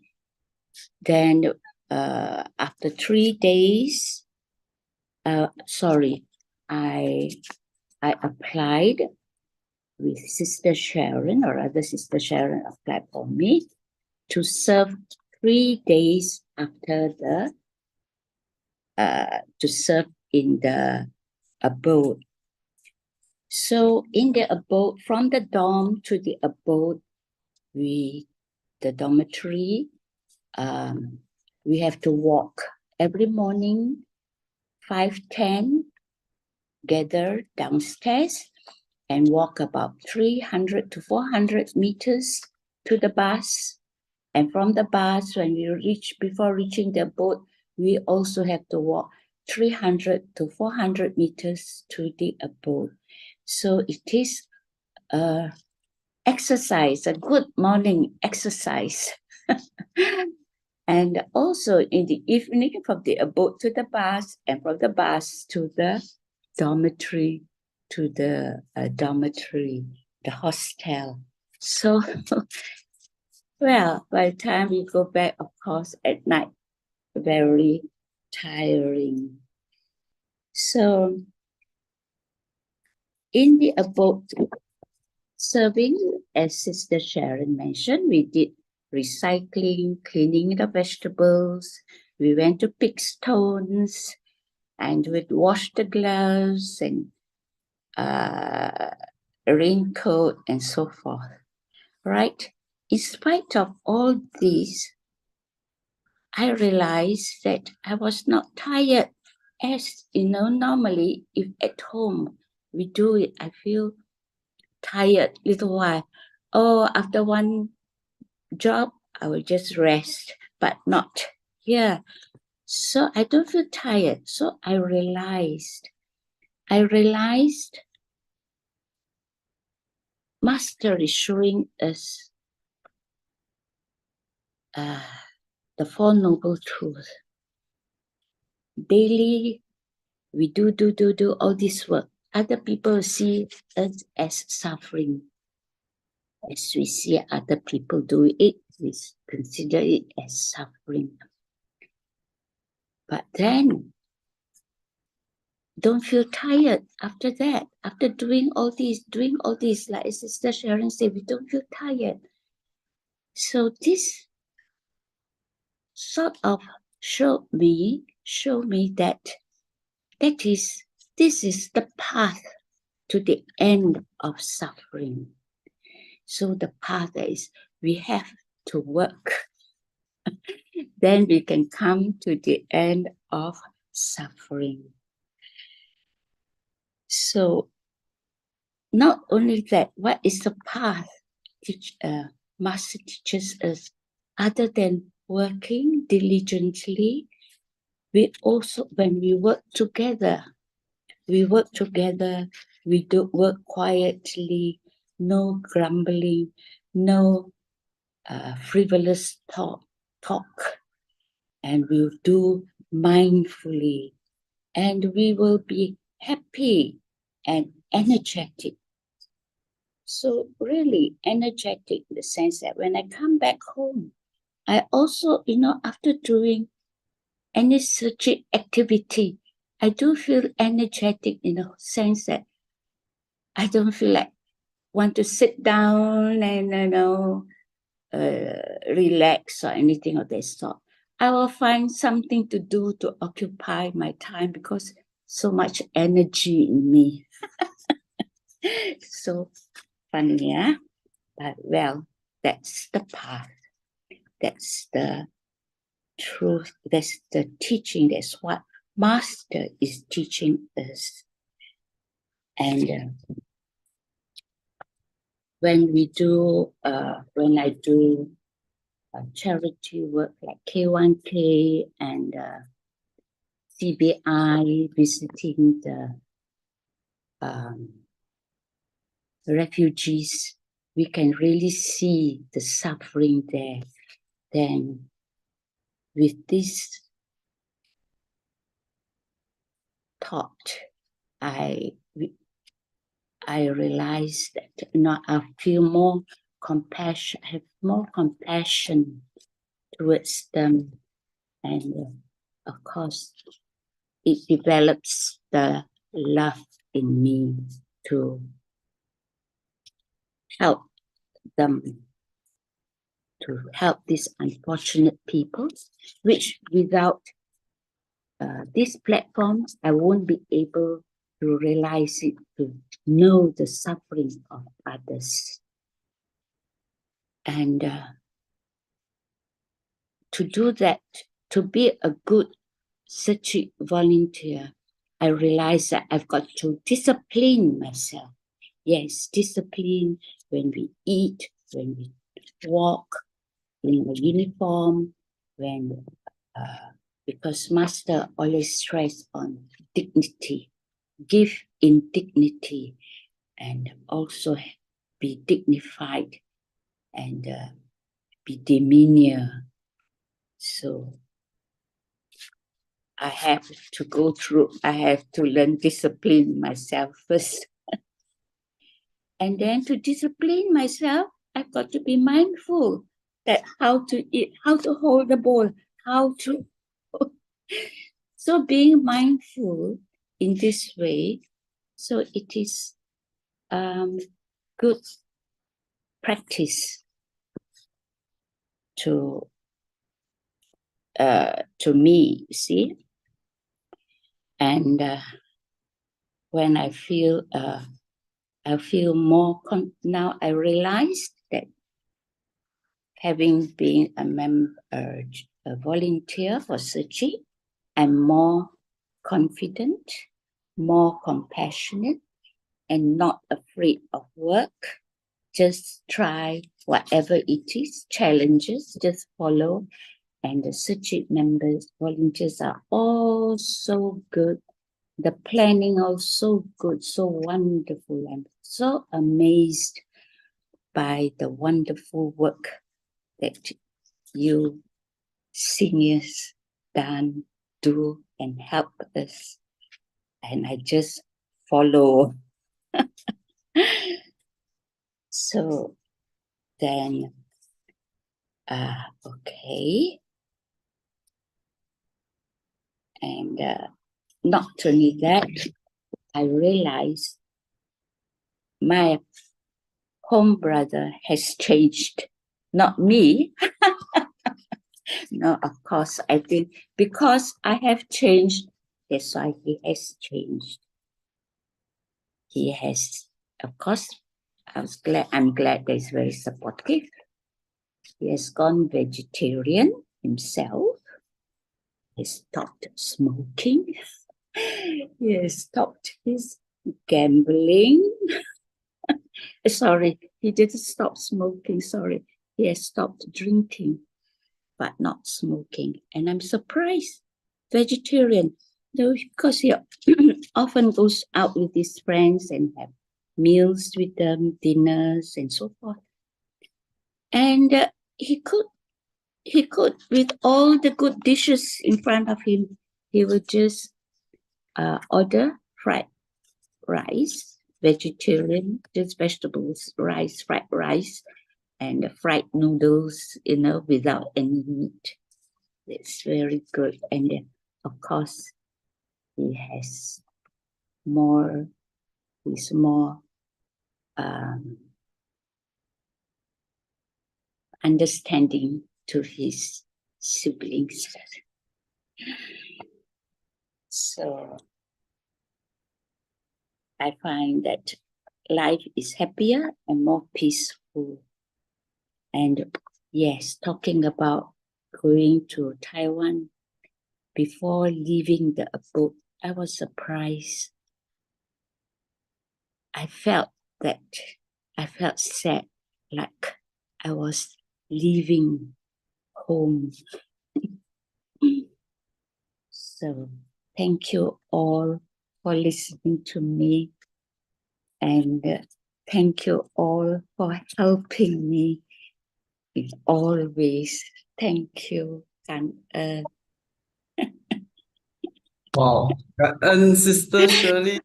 [SPEAKER 6] Then after 3 days, I applied with Sister Sharon, or rather Sister Sharon applied for me to serve 3 days after to serve in the abode. So in the abode, from the dorm to the abode, the dormitory, we have to walk every morning, 5:10, gather downstairs and walk about 300 to 400 meters to the bus. And from the bus, when we before reaching the boat, we also have to walk 300 to 400 meters to the abode. So it is exercise, a good morning exercise. And also in the evening, from the abode to the bus, and from the bus to the dormitory, the hostel. So, well, by the time we go back, of course, at night, very tiring. So, in the abode serving, as Sister Sharon mentioned, we did recycling, cleaning the vegetables. We went to pick stones, and we'd wash the gloves and raincoat, and so forth, right? In spite of all this, I realized that I was not tired. As you know, normally, if at home we do it, I feel tired little while. Oh, after one job, I will just rest, but not here. So I don't feel tired. So I realized Master is showing us the Four Noble Truths. Daily, we do all this work. Other people see us as suffering. As we see other people do it, we consider it as suffering. But then, don't feel tired after that. After doing all this, like Sister Sharon said, we don't feel tired. So this sort of show me that this is the path to the end of suffering. So the path is we have to work. Then we can come to the end of suffering. So not only that, what is the path Master teaches us? Other than working diligently, we also, when we work together, we do work quietly, no grumbling, no frivolous talk, and we'll do mindfully, and we will be happy and energetic. So really energetic in the sense that when I come back home, I also, after doing any such activity, I do feel energetic in the sense that I don't feel like want to sit down and relax or anything of that sort. I will find something to do to occupy my time because so much energy in me. So funny, yeah? But well, that's the path. That's the truth. That's the teaching. That's what Master is teaching us. And when I do charity work like K1K and CBI, visiting the refugees, we can really see the suffering there. Then with this thought, I realized that I feel more compassion, have more compassion towards them, and of course, it develops the love in me to help them, to help these unfortunate people, which without these platforms, I won't be able to realize it, to know the suffering of others. And to do that, to be a good Sachi volunteer, I realized that I've got to discipline myself. Yes, discipline when we eat, when we walk in a uniform, when because Master always stress on dignity, give in dignity, and also be dignified and be demeanor. So I have to learn discipline myself first. And then to discipline myself, I've got to be mindful that how to eat, how to hold the bowl, how to. So being mindful in this way, so it is good practice to me, you see. And when I feel I feel more, now I realized that having been a volunteer for Su Ching, I'm more confident, more compassionate, and not afraid of work. Just try whatever it is, challenges, just follow. And the Su Ching members, volunteers are all so good. The planning also good, so wonderful. I'm so amazed by the wonderful work that you seniors do and help us. And I just follow. So then, okay. And not only that, I realized my home brother has changed, not me. No, of course, I think because I have changed, that's why he has changed. He has, of course, I'm glad that he's very supportive. He has gone vegetarian himself. He stopped smoking. He has stopped his gambling. Sorry, he didn't stop smoking, sorry. He has stopped drinking, but not smoking. And I'm surprised, vegetarian, though, because he often goes out with his friends and have meals with them, dinners and so forth. And he could, with all the good dishes in front of him, he would just order fried rice, vegetarian, just vegetables, rice, fried rice, and fried noodles, without any meat. It's very good. And then, of course, he's more understanding to his siblings. So I find that life is happier and more peaceful. And yes, talking about going to Taiwan, before leaving the abode, I was surprised. I felt sad, like I was leaving home. So thank you all for listening to me, and thank you all for helping me in all ways. Thank you.
[SPEAKER 4] Wow. And Sister Shirley,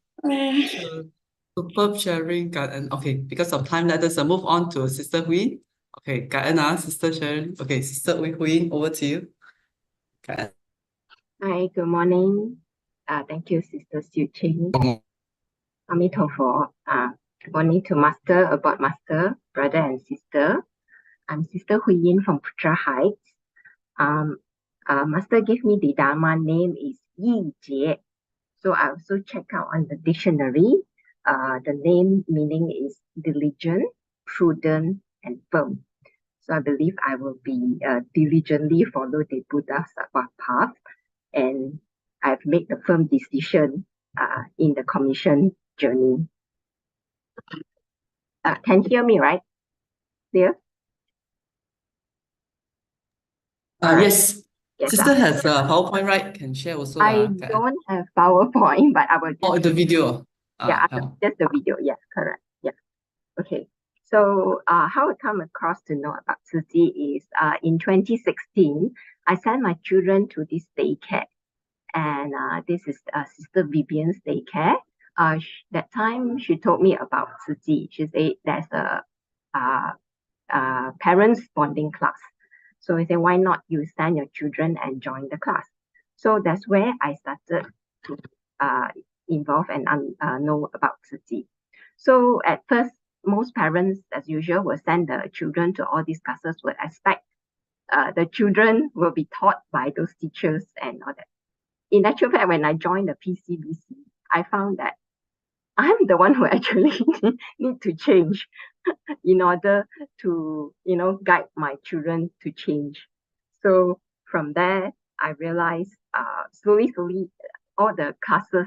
[SPEAKER 4] superb sharing. Okay, because of time, let us move on to Sister Huyen. Okay, Sister Sharon. Okay, Sister Huyen, over to you.
[SPEAKER 7] Hi, good morning. Thank you, Sister Su Ching. Amitabha. Good morning to Master, Abode Master, brother and sister. I'm Sister Hualien from Putra Heights. Master gave me the Dharma name is Yi Jie. So I also check out on the dictionary. The name meaning is diligent, prudent, and firm. So I believe I will be diligently follow the Buddha's path, and I've made the firm decision in the commission journey. Can you hear me, right? Clear?
[SPEAKER 4] Yes.
[SPEAKER 7] Yes,
[SPEAKER 4] Sister has a PowerPoint, right? Can share also.
[SPEAKER 7] I don't have PowerPoint, but I will just...
[SPEAKER 4] the video.
[SPEAKER 7] Yeah, just the video. Yeah, correct. Yeah. Okay. So how I come across to know about Tzu Chi is in 2016, I sent my children to this daycare. And this is Sister Vivian's daycare. That time she told me about Tzu Chi. She said there's a parents bonding class. So I said, why not you send your children and join the class? So that's where I started to involve and know about Tzu Chi. So at first, most parents, as usual, will send the children to all these classes, would expect the children will be taught by those teachers and all that. In actual fact, when I joined the PCBC, I found that I'm the one who actually need to change in order to, guide my children to change. So from there, I realized slowly, all the classes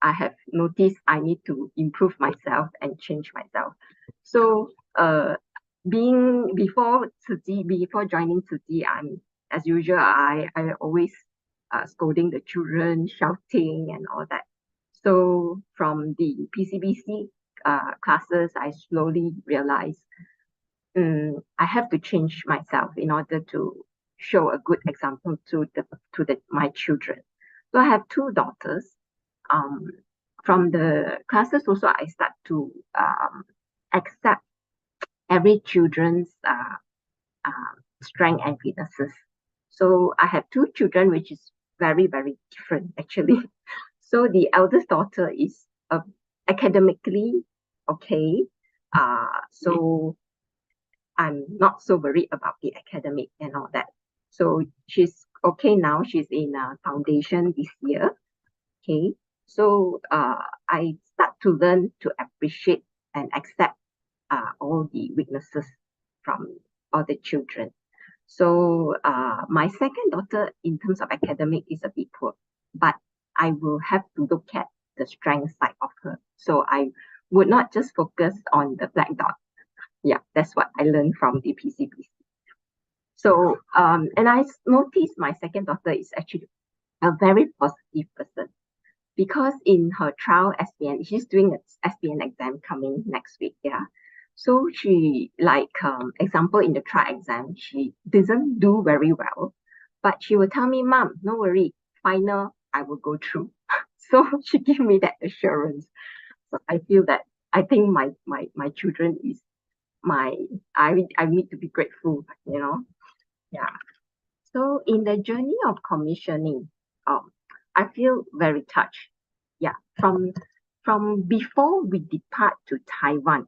[SPEAKER 7] I have noticed I need to improve myself and change myself. So before joining Tzu Chi, I'm as usual, I always scolding the children, shouting and all that. So from the PCBC classes, I slowly realized I have to change myself in order to show a good example to my children. So I have two daughters. From the classes also, I start to accept every children's strength and weaknesses. So I have two children, which is very, very different actually. So the eldest daughter is academically okay. So I'm not so worried about the academic and all that. So she's okay now. She's in foundation this year. Okay. So I start to learn to appreciate and accept all the weaknesses from all the children. So my second daughter in terms of academic is a bit poor, but I will have to look at the strength side of her. So I would not just focus on the black dot. Yeah, that's what I learned from the PCBC. So and I noticed my second daughter is actually a very positive person, because in her trial SPN, she's doing an SPN exam coming next week. Yeah. So she, like, example, in the trial exam, she doesn't do very well, but she will tell me, Mom, no worry, final, I will go through. So she gave me that assurance. So I feel that I think my children is I need to be grateful, Yeah. So in the journey of commissioning, I feel very touched. Yeah. From before we depart to Taiwan,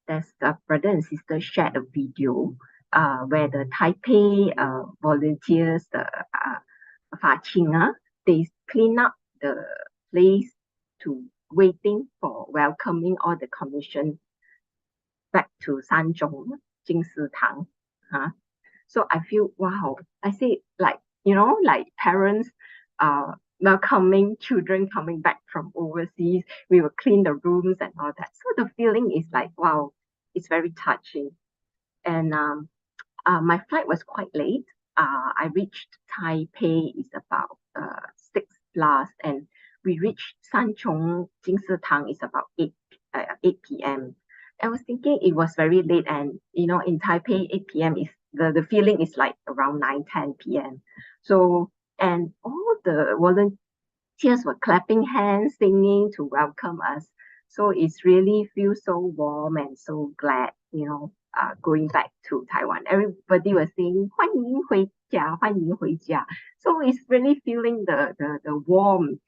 [SPEAKER 7] there's a brother and sister shared a video where the Taipei volunteers, the Fa Ching, they clean up the place to waiting for welcoming all the commission back to Sanzhong, Jingsi Tang. So I feel, wow, I say, like, like parents welcoming children coming back from overseas. We will clean the rooms and all that. So the feeling is like, wow, it's very touching. And my flight was quite late. I reached Taipei is about 6 plus, and we reached Sanchong Jingsi Tang is about 8 p.m. I was thinking it was very late, and in Taipei 8 p.m. is the feeling is like around 9-10 p.m. So, and all the volunteers were clapping hands, singing to welcome us. So it's really feels so warm and so glad, going back to Taiwan. Everybody was saying 欢迎回家, 欢迎回家. So it's really feeling the warmth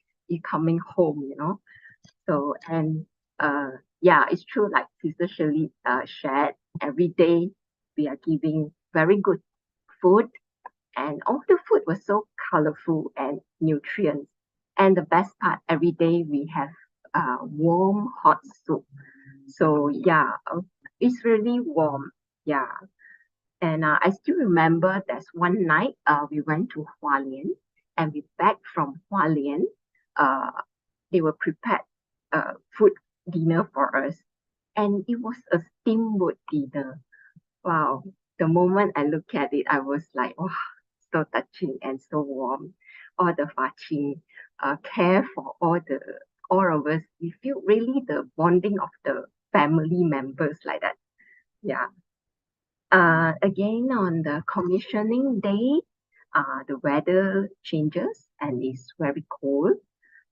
[SPEAKER 7] coming home, So, and yeah, it's true, like Sister Shirley shared, every day we are giving very good food, and all the food was so colorful and nutrients. And the best part, every day we have warm hot soup. So yeah, it's really warm. Yeah. And I still remember there's one night we went to Hualien, and we back from Hualien. They were prepared food dinner for us, and it was a steamboat dinner. Wow, the moment I look at it, I was like, wow, so touching and so warm. All the Fa Ching care for all of us. We feel really the bonding of the family members like that. Yeah. Again, on the commissioning day, the weather changes and it's very cold.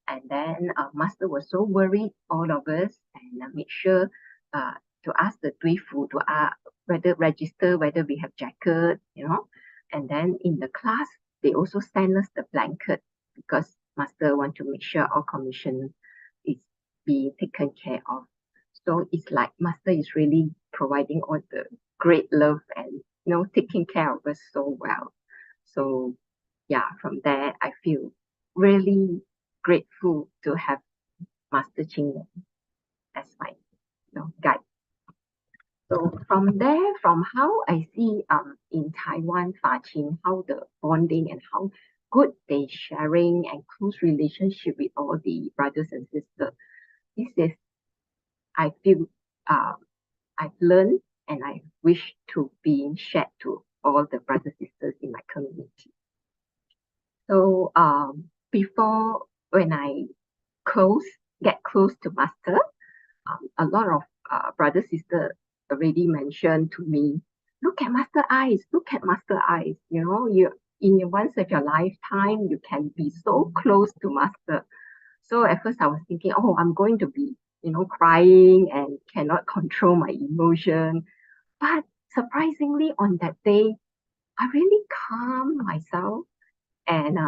[SPEAKER 7] And then Master was so worried, all of us, and make sure to ask the Duifu to whether register whether we have jacket, And then in the class, they also send us the blanket because Master want to make sure our commission is being taken care of. So it's like Master is really providing all the great love and taking care of us so well. So yeah, from there I feel really grateful to have Master Ching as my guide. So from there, from how I see in Taiwan, Hualien, how the bonding and how good they sharing and close relationship with all the brothers and sisters. This is, I feel, I've learned and I wish to be shared to all the brothers and sisters in my community. So before, when I get close to Master, a lot of brothers sister already mentioned to me, look at Master eyes, look at Master eyes. You know, you in once of your lifetime, you can be so close to Master. So at first I was thinking, oh, I'm going to be, crying and cannot control my emotion. But surprisingly, on that day, I really calmed myself and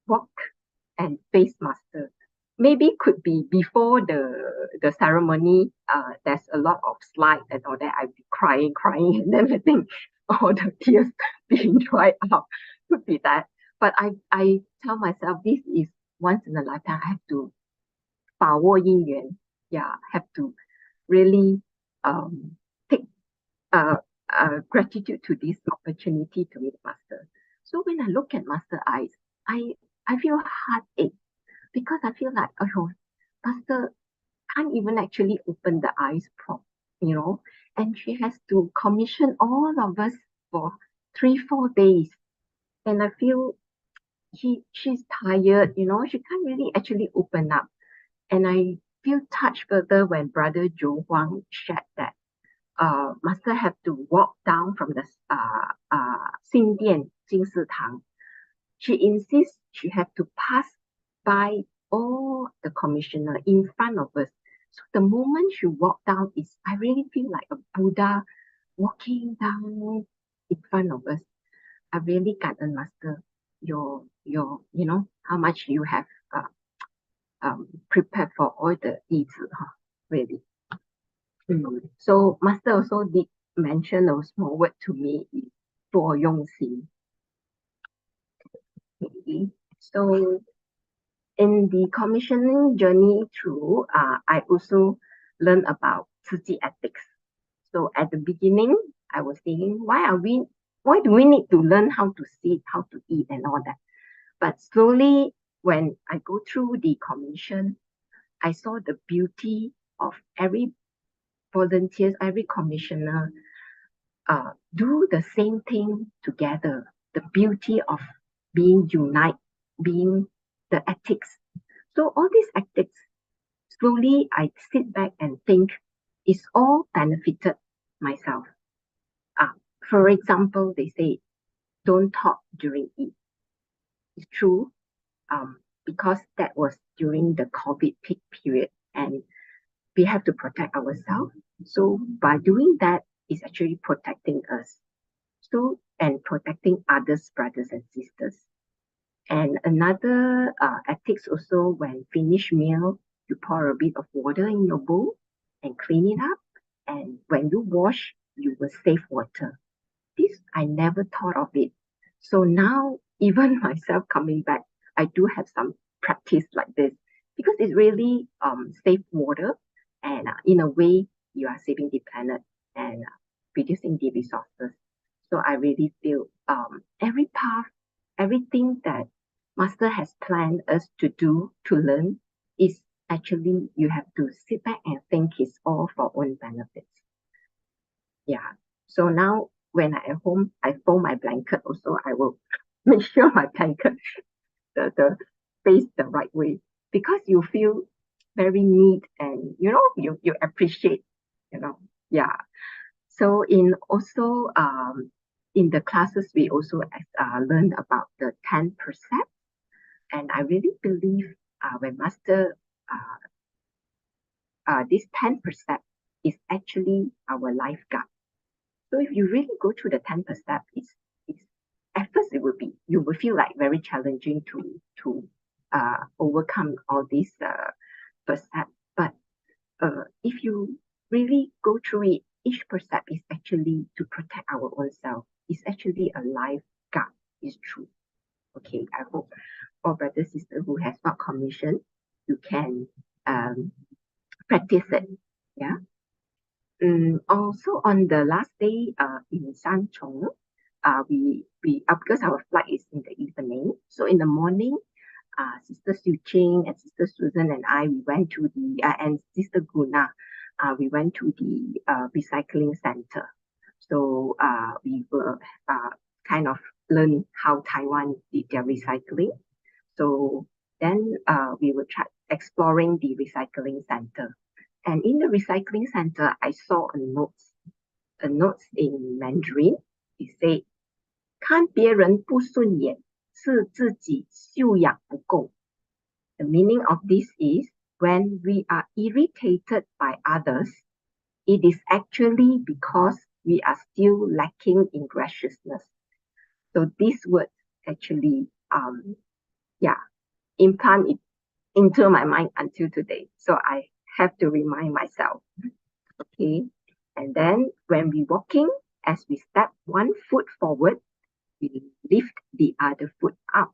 [SPEAKER 7] walk and face Master. Maybe could be before the ceremony. There's a lot of slides and all that. I'd be crying, and everything, all the tears being dried up. Could be that. But I tell myself this is once in a lifetime. I have to 把握因缘. Yeah, have to really take gratitude to this opportunity to meet Master. So when I look at Master eyes, I feel heartache because I feel like, oh, Master can't even actually open the eyes and she has to commission all of us for 3-4 days. And I feel she's tired, she can't really actually open up. And I feel touched further when Brother Zhou Huang shared that Master have to walk down from the Xingdian Jingsi Tang. She insists she have to pass by all the commissioner in front of us. So the moment she walked down, I really feel like a Buddha walking down in front of us. I really got a Master, your how much you have prepared for all the 弟子, really. So Master also did mention a small word to me, 多用心. Okay. So in the commissioning journey through, I also learned about Tzu Chi ethics. So at the beginning, I was thinking, why do we need to learn how to sit, how to eat and all that? But slowly, when I go through the commission, I saw the beauty of every volunteer, every commissioner do the same thing together. The beauty of being united, being the ethics. So all these ethics, slowly I sit back and think, it's all benefited myself. For example, they say, don't talk during eat. It's true, because that was during the COVID peak period and we have to protect ourselves. So by doing that, it's actually protecting us. So, and protecting others, brothers and sisters. And another ethics also, when finish meal, you pour a bit of water in your bowl and clean it up. And when you wash, you will save water. This, I never thought of it. So now, even myself coming back, I do have some practice like this because it really save water. And in a way, you are saving the planet and reducing the resources. So I really feel every path, everything that Master has planned us to do, to learn, is actually you have to sit back and think it's all for own benefits. Yeah. So now when I at home, I fold my blanket also, I will make sure my blanket the face the right way because you feel very neat and you appreciate, yeah. So in also in the classes we also learn about the 10 percent, and I really believe when Master this 10 percent is actually our life guide. So if you really go through the 10 percent, it's at first you will feel like very challenging to overcome all these percent. But if you really go through it, each percent is actually to protect our own self. It's actually a life guide. It's true. Okay, I hope all brothers and sisters who has not commissioned you can practice it. Yeah. Also on the last day in Sanchong, we because our flight is in the evening, so in the morning, Sister Su Ching and Sister Susan and I, we went to the and Sister Guna, we went to the recycling center. So we were kind of learn how Taiwan did their recycling. So then we were exploring the recycling center. And in the recycling center, I saw a note in Mandarin. It said, 看别人不顺眼，是自己修养不够. The meaning of this is, when we are irritated by others, it is actually because we are still lacking in graciousness. So this word actually, implant it into my mind until today. So I have to remind myself. Okay. And then when we walking, as we step one foot forward, we lift the other foot up.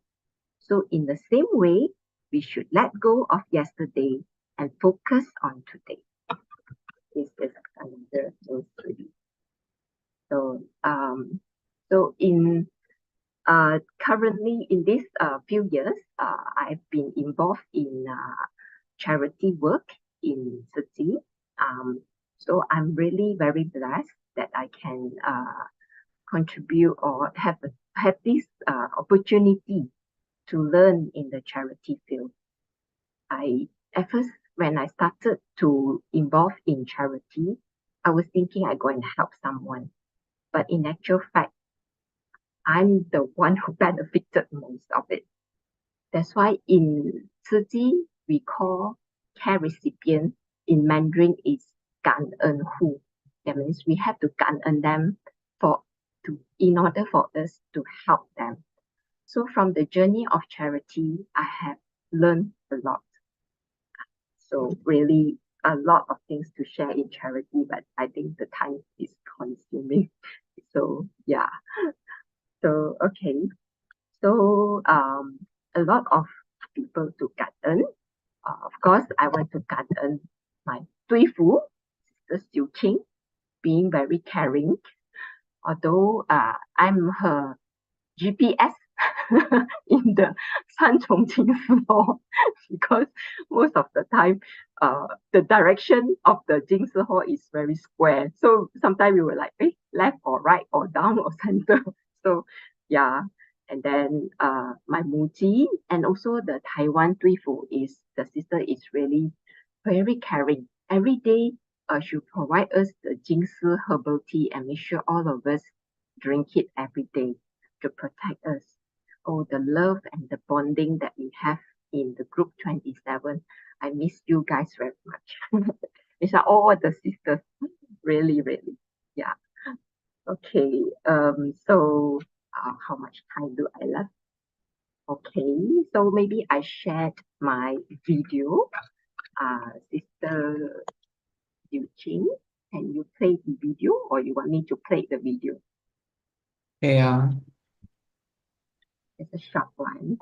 [SPEAKER 7] So in the same way, we should let go of yesterday and focus on today. This is another thing. So in currently in this few years, I've been involved in charity work in Su Ching. So I'm really very blessed that I can contribute or have this opportunity to learn in the charity field. At first, when I started to involve in charity, I was thinking I go and help someone. But in actual fact, I'm the one who benefited most of it. That's why in Su Ching, we call care recipient in Mandarin is 感恩户. That means we have to 感恩 them in order for us to help them. So from the journey of charity, I have learned a lot. So really a lot of things to share in charity, but I think the time is consuming. So yeah. So okay. So a lot of people to 感恩. Of course, I want to 感恩 my 对父, Sister Su Ching, being very caring. Although I'm her GPS in the Sanchong Jingsi Hall, because most of the time the direction of the Jingsi Hall is very square. So sometimes we were like, left or right or down or center. So yeah. And then my Muji and also the Taiwan 对父 is the sister is really very caring. Every day she provide us the Jingsi herbal tea and make sure all of us drink it every day to protect us. Oh, the love and the bonding that we have in the group 27. I miss you guys very much. It's all the sisters. Really, really. Yeah. Okay. So how much time do I left? Okay, so maybe I shared my video. Sister Su Ching, can you play the video or you want me to play the video?
[SPEAKER 4] Yeah.
[SPEAKER 7] It's a short one.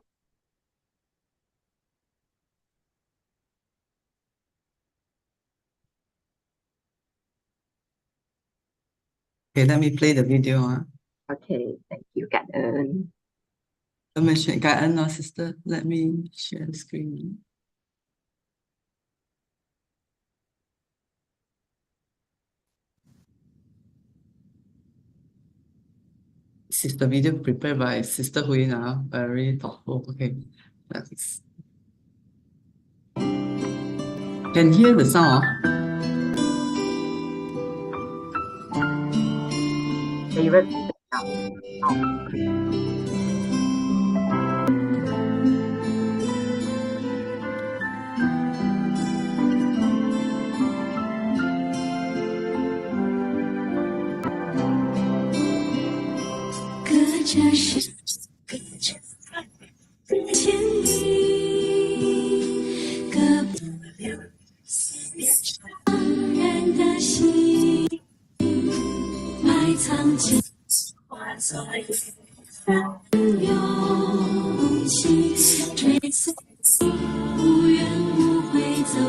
[SPEAKER 4] Okay, let me play the video.
[SPEAKER 7] Okay, thank you, Cảm ơn.
[SPEAKER 4] Cảm ơn, sister. Let me share the screen. This is the video prepared by Sister Hualien, very thoughtful. Okay, let's. Can hear the sound?
[SPEAKER 7] Favorite?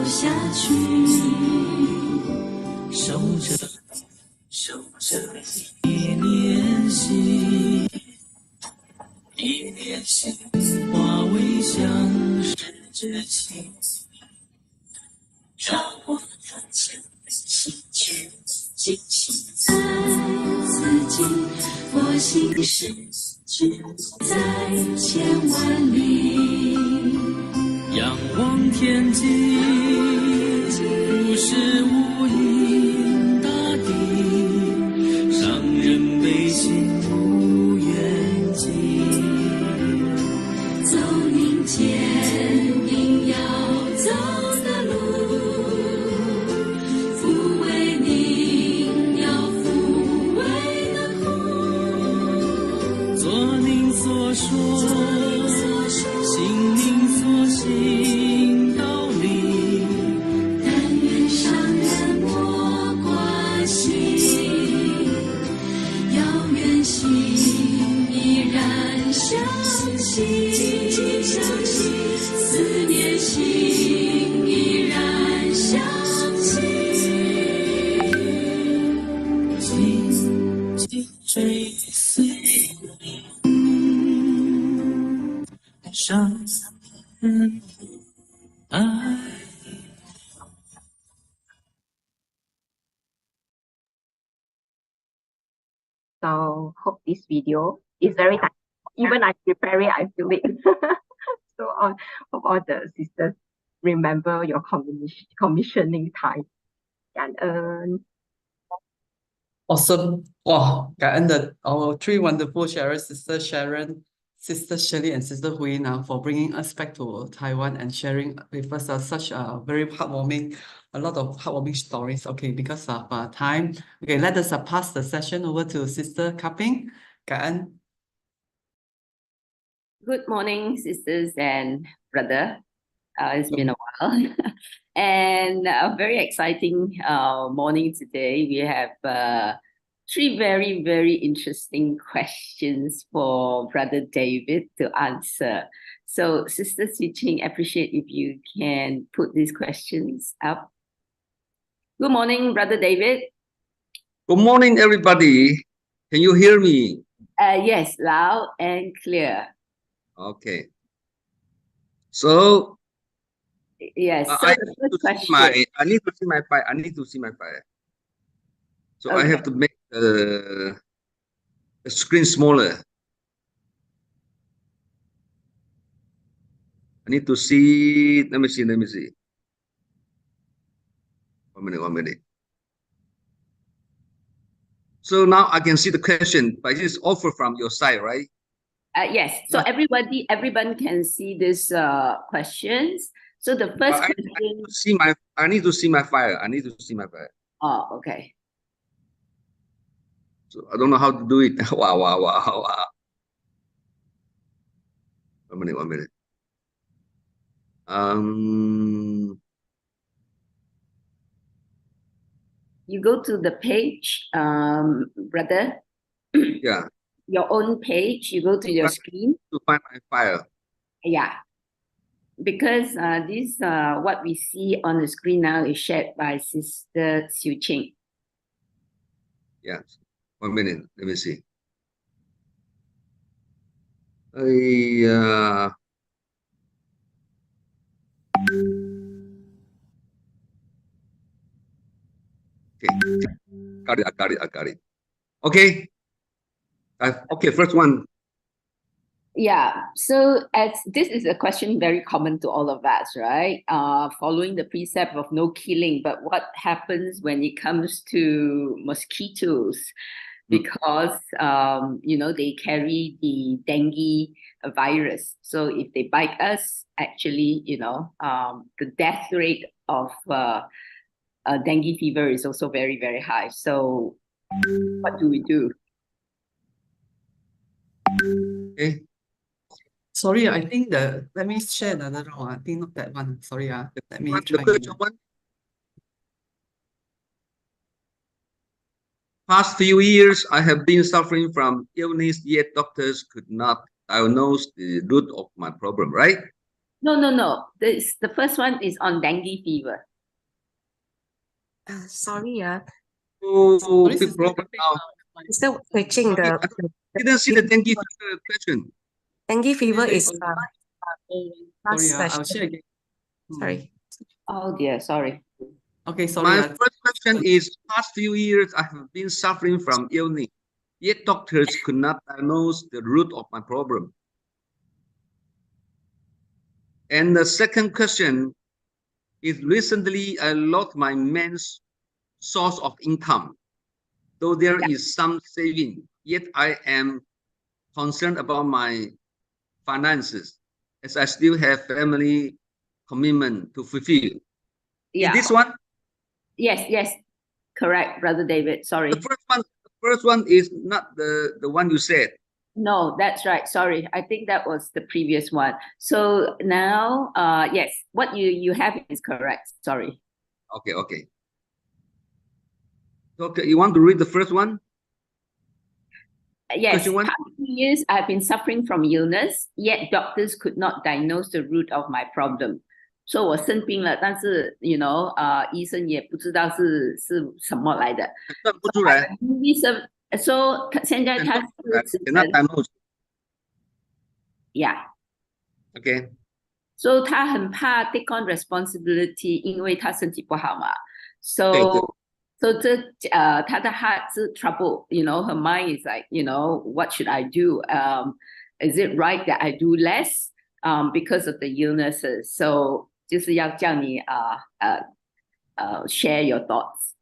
[SPEAKER 2] 下去，守着一念心，一念心化为相识之情，让我看见心去惊喜在此境，我心事只在千万里。仰望天际，俯视无垠大地，上人悲心无远近。走您坚定要走的路，抚慰您要抚慰的苦，做您所说，行您所行道理，但愿上人莫挂心，要愿心依然相信，思念心依然相信，紧紧追随你，上人爱。
[SPEAKER 7] So hope this video is very nice. Even I prepare it, I feel it. So hope all the sisters remember your commissioning time. 感恩。
[SPEAKER 4] Awesome. Wow, 感恩的 our three wonderful sharers, Sister Sharon, Sister Shirley, and Sister Hualien for bringing us back to Taiwan and sharing with us such a very heartwarming, a lot of heartwarming stories. Okay, because of time, okay, let us pass the session over to Sister Kaping. 感恩.
[SPEAKER 8] Good morning, sisters and brother. It's been a while. And a very exciting morning today. We have three very, very interesting questions for Brother David to answer. So, Sister Su Ching, appreciate if you can put these questions up. Good morning, Brother David.
[SPEAKER 9] Good morning, everybody. Can you hear me?
[SPEAKER 8] Yes, loud and clear.
[SPEAKER 9] Okay. So,
[SPEAKER 8] Yes. So
[SPEAKER 9] I
[SPEAKER 8] the
[SPEAKER 9] need
[SPEAKER 8] first
[SPEAKER 9] to see
[SPEAKER 8] question.
[SPEAKER 9] I need to see my file. I need to see my file. So I have to make the screen smaller. I need to see. Let me see. Let me see. 1 minute. 1 minute. So now I can see the question, but it is offer from your side, right?
[SPEAKER 8] Yes. So everyone can see these questions. So the first question.
[SPEAKER 9] I need to see my file. I need to see my file.
[SPEAKER 8] Oh, okay.
[SPEAKER 9] So I don't know how to do it. Wow. 1 minute. 1 minute.
[SPEAKER 8] You go to the page, brother.
[SPEAKER 9] Yeah.
[SPEAKER 8] Your own page. You go to your screen.
[SPEAKER 9] To find my file.
[SPEAKER 8] Yeah. Because this what we see on the screen now is shared by Sister Su Ching.
[SPEAKER 9] Yeah. 1 minute. Let me see. Okay. I got it. Okay. Okay, first one.
[SPEAKER 8] Yeah, so as this is a question very common to all of us, right? Following the precept of no killing, but what happens when it comes to mosquitoes? Because they carry the dengue virus. So if they bite us, actually, the death rate of dengue fever is also very, very high. So what do we do?
[SPEAKER 9] Okay.
[SPEAKER 4] Sorry, I think let me share another one. I think not that one. Sorry, let me try.
[SPEAKER 9] The one. Past few years, I have been suffering from illness, yet doctors could not diagnose the root of my problem, right?
[SPEAKER 8] No. The first one is on dengue fever.
[SPEAKER 10] Sorry,
[SPEAKER 4] Sorry,
[SPEAKER 9] big
[SPEAKER 4] sister.
[SPEAKER 9] problem now.
[SPEAKER 10] Mr. Su Ching,
[SPEAKER 9] I didn't see the dengue fever question.
[SPEAKER 10] dengue fever is
[SPEAKER 4] Sorry,
[SPEAKER 10] last
[SPEAKER 4] I'll
[SPEAKER 10] session.
[SPEAKER 4] share again.
[SPEAKER 10] Sorry.
[SPEAKER 8] Oh dear, sorry.
[SPEAKER 4] Okay, sorry.
[SPEAKER 9] My first question is, past few years I have been suffering from illness, yet doctors could not diagnose the root of my problem. And the second question is, recently I lost my main source of income. Though there is some saving, yet I am concerned about my finances, as I still have family commitment to fulfill.
[SPEAKER 8] Yeah.
[SPEAKER 9] Is this one?
[SPEAKER 8] Yes. Correct, Brother David. Sorry.
[SPEAKER 9] The first one is not the one you said.
[SPEAKER 8] No, that's right. Sorry. I think that was the previous one. So now, yes, what you have is correct. Sorry.
[SPEAKER 9] Okay. Okay, you want to read the first one?
[SPEAKER 8] Yes,
[SPEAKER 9] Question one?
[SPEAKER 8] past few years I've been suffering from illness, yet doctors could not diagnose the root of my problem. 说我生病了，但是 医生也不知道是什么来的。
[SPEAKER 9] 算不出来。
[SPEAKER 8] 医生说现在他是
[SPEAKER 9] cannot diagnose.
[SPEAKER 8] Yeah.
[SPEAKER 9] Okay.
[SPEAKER 8] So 他很怕 take on responsibility， 因为他身体不好嘛。So 这他的 heart 是 trouble, her mind is like, what should I do? Is it right that I do less because of the illnesses? So 就是要叫你share your thoughts.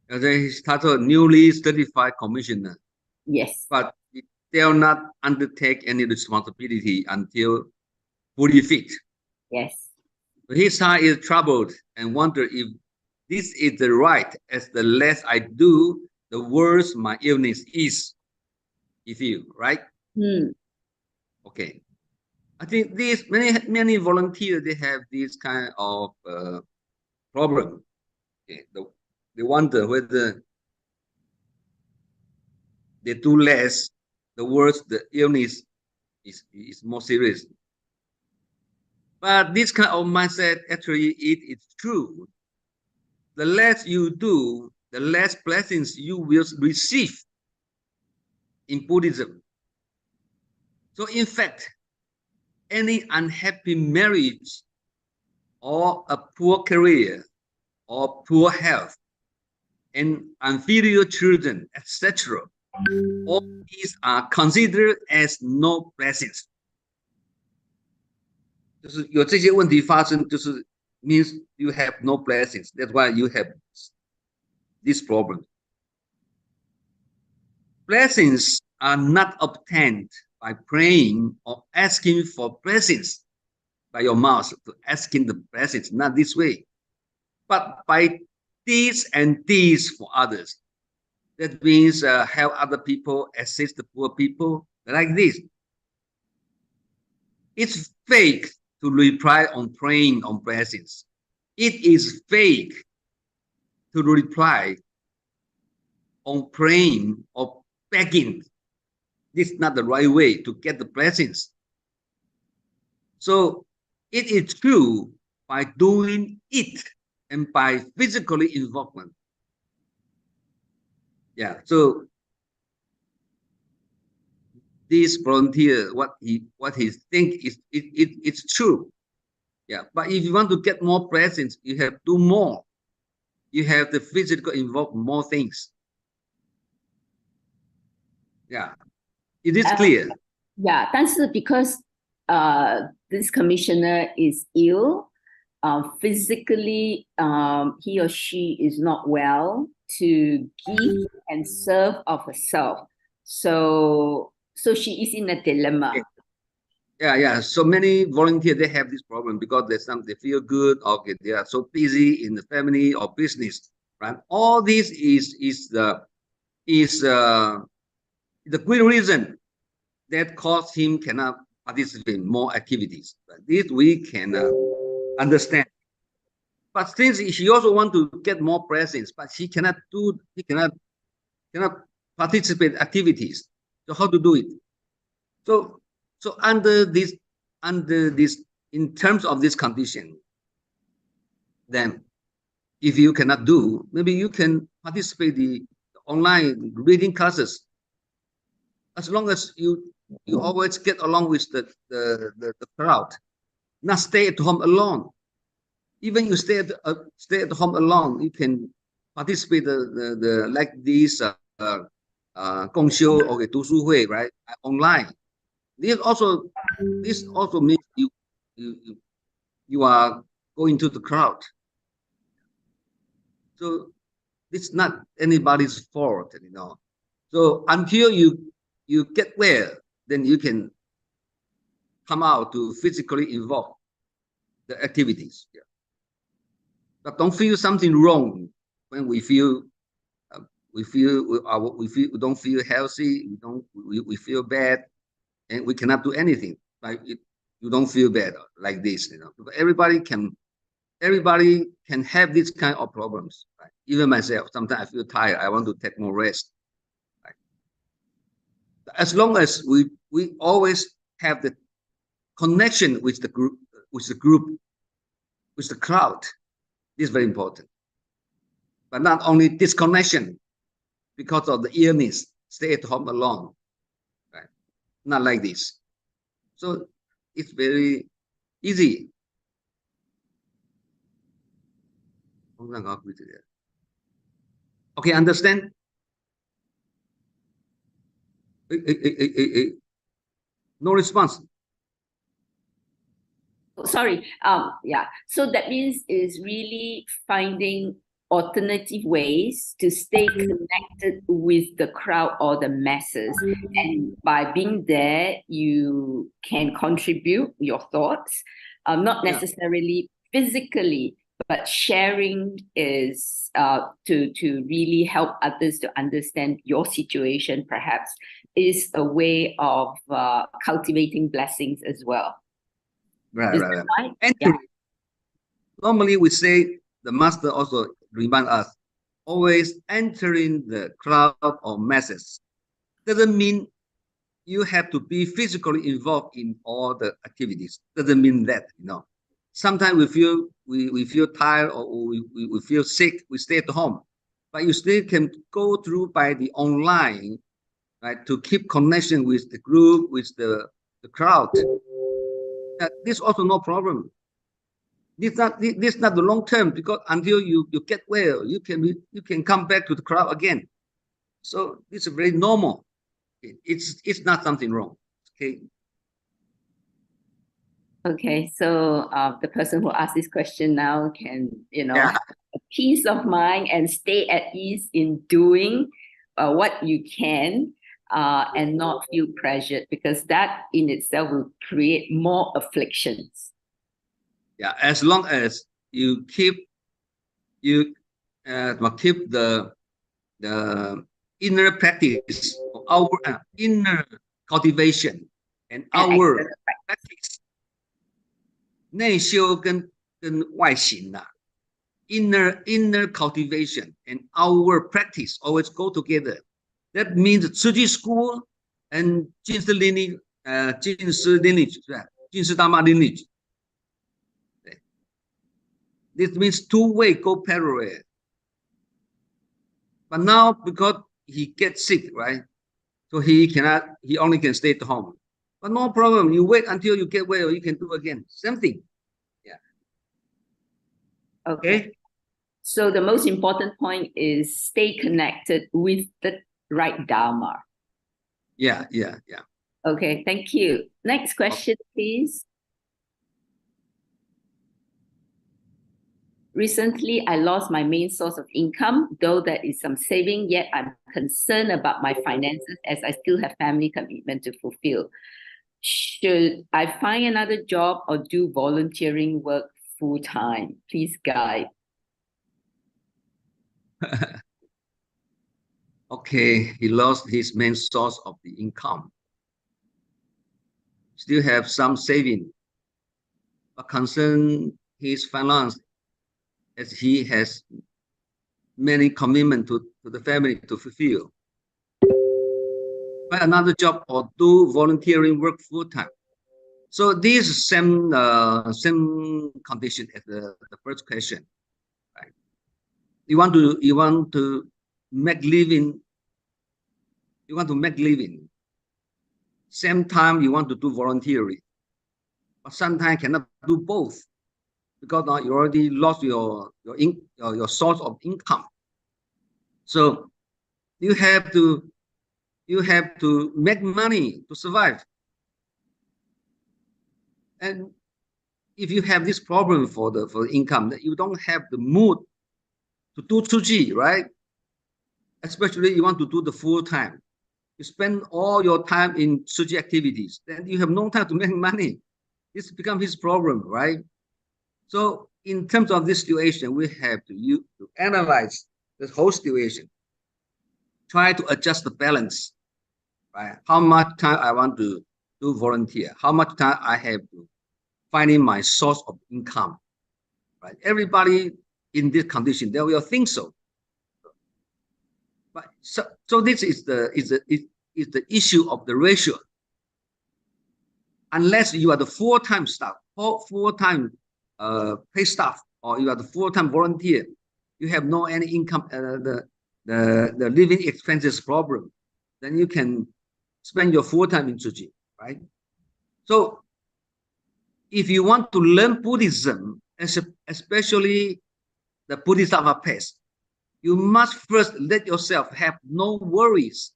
[SPEAKER 9] He's titled newly certified commissioner.
[SPEAKER 8] Yes.
[SPEAKER 9] But he dare not undertake any responsibility until fully fit.
[SPEAKER 8] Yes.
[SPEAKER 9] His heart is troubled and wonder if this is the right, as the less I do, the worse my illness is. You feel, right? Okay. I think these many volunteers, they have this kind of problem. Okay. They wonder whether they do less, the worse the illness is more serious. But this kind of mindset, actually, it's true. The less you do, the less blessings you will receive in Buddhism. So in fact, any unhappy marriage or a poor career or poor health and inferior children, etc., all these are considered as no blessings. 就是有这些问题发生，就是 means you have no blessings. That's why you have this problem. Blessings are not obtained by praying or asking for blessings by your mouth, to asking the blessings, not this way, but by deeds and deeds for others. That means help other people, assist the poor people, like this. It's fake to reply on praying on blessings. It is fake to reply on praying or begging. This is not the right way to get the blessings. So it is true by doing it and by physically involvement. Yeah, so this volunteer, what he think is it's true. Yeah, but if you want to get more blessings, you have to do more. You have the physical involve more things. Yeah, it is clear.
[SPEAKER 8] Yeah, 但是 because this commissioner is ill, physically he or she is not well to give and serve of herself. So she is in a dilemma.
[SPEAKER 9] Yeah. So many volunteers, they have this problem because they feel good, or they are so busy in the family or business, right? All this is the good reason that cause him cannot participate in more activities. Right? This we can understand. But since she also want to get more blessings, but she cannot participate in activities. So how to do it? So under this in terms of this condition, then if you cannot do, maybe you can participate the online reading classes. As long as you always get along with the crowd, not stay at home alone. Even you stay at home alone, you can participate the like these 共修 or 读书会, right? Online. This also means you are going to the crowd. So it's not anybody's fault, you know. So until you get well, then you can come out to physically involve the activities. Yeah. But don't feel something wrong when we don't feel healthy. We feel bad, and we cannot do anything. Like you don't feel bad like this, you know. Everybody can have this kind of problems. Right? Even myself, sometimes I feel tired. I want to take more rest. Right? As long as we always have the connection with the group, with the crowd, this is very important. But not only disconnection because of the illness, stay at home alone. Right? Not like this. So it's very easy. Okay, understand? No response.
[SPEAKER 8] Sorry. Yeah. So that means is really finding alternative ways to stay connected with the crowd or the masses. And by being there, you can contribute your thoughts, not necessarily physically, but sharing is to really help others to understand your situation, perhaps, is a way of cultivating blessings as well.
[SPEAKER 9] Right. Entering. Normally we say, the master also remind us, always entering the crowd or masses. Doesn't mean you have to be physically involved in all the activities. Doesn't mean that, you know. Sometimes we feel tired or we feel sick, we stay at home. But you still can go through by the online, right, to keep connection with the group, with the crowd. This also no problem. This not the long term, because until you get well, you can come back to the crowd again. So this is very normal. It's not something wrong. Okay.
[SPEAKER 8] Okay, so the person who asked this question now can, have a peace of mind and stay at ease in doing what you can and not feel pressured, because that in itself will create more afflictions.
[SPEAKER 9] Yeah, as long as you keep the inner practice, our inner cultivation and our practice. 内修跟外行啊 inner cultivation and our practice always go together. That means Su Ching school and Jin Si lineage, Jin Si lineage, Jin Si Dharma lineage. This means two-way go parallel. But now because he gets sick, right? So he only can stay at home. But no problem. You wait until you get well, you can do again. Same thing. Yeah.
[SPEAKER 8] Okay. So the most important point is stay connected with the right Dharma.
[SPEAKER 9] Yeah.
[SPEAKER 8] Okay, thank you. Next question, please. Recently, I lost my main source of income, though there is some saving, yet I'm concerned about my finances as I still have family commitment to fulfill. Should I find another job or do volunteering work full-time? Please guide.
[SPEAKER 9] Okay, he lost his main source of the income. Still have some saving, but concern his finance as he has many commitment to the family to fulfill. Find another job or do volunteering work full-time. So this is same condition as the first question, right? You want to make living. You want to make living. Same time you want to do voluntary, but sometimes cannot do both because you already lost your source of income. So you have to make money to survive. And if you have this problem for the income, that you don't have the mood to do 2G, right? Especially you want to do the full time. You spend all your time in 2G activities, then you have no time to make money. This becomes his problem, right? So in terms of this situation, we have to analyze the whole situation, try to adjust the balance, right? How much time I want to do volunteer, how much time I have to finding my source of income, right? Everybody in this condition, they will think so. But so this is the issue of the ratio. Unless you are the full-time staff, or full-time paid staff, or you are the full-time volunteer, you have no any income, the living expenses problem, then you can spend your full-time in 2G, right? So if you want to learn Buddhism, especially the Bodhisattva path, you must first let yourself have no worries,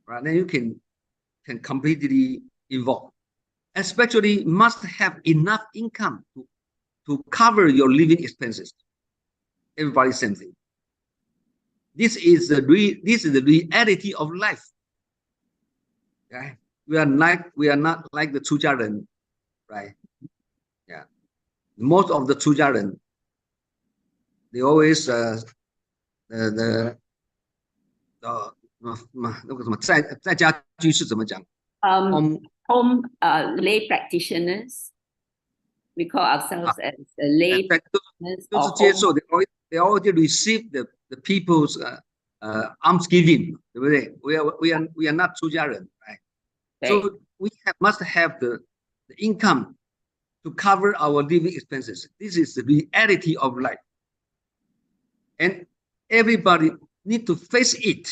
[SPEAKER 9] right? Then you can completely involve. Especially must have enough income to cover your living expenses. Everybody same thing. This is the reality of life. Okay? We are not like the Chujiaren, right? Yeah. Most of the Chujiaren, they always lay
[SPEAKER 8] practitioners. We call ourselves as a lay practitioners.
[SPEAKER 9] They already receive the people's almsgiving. We are not Chujiaren, right? Okay. So we must have the income to cover our living expenses. This is the reality of life. And everybody need to face it.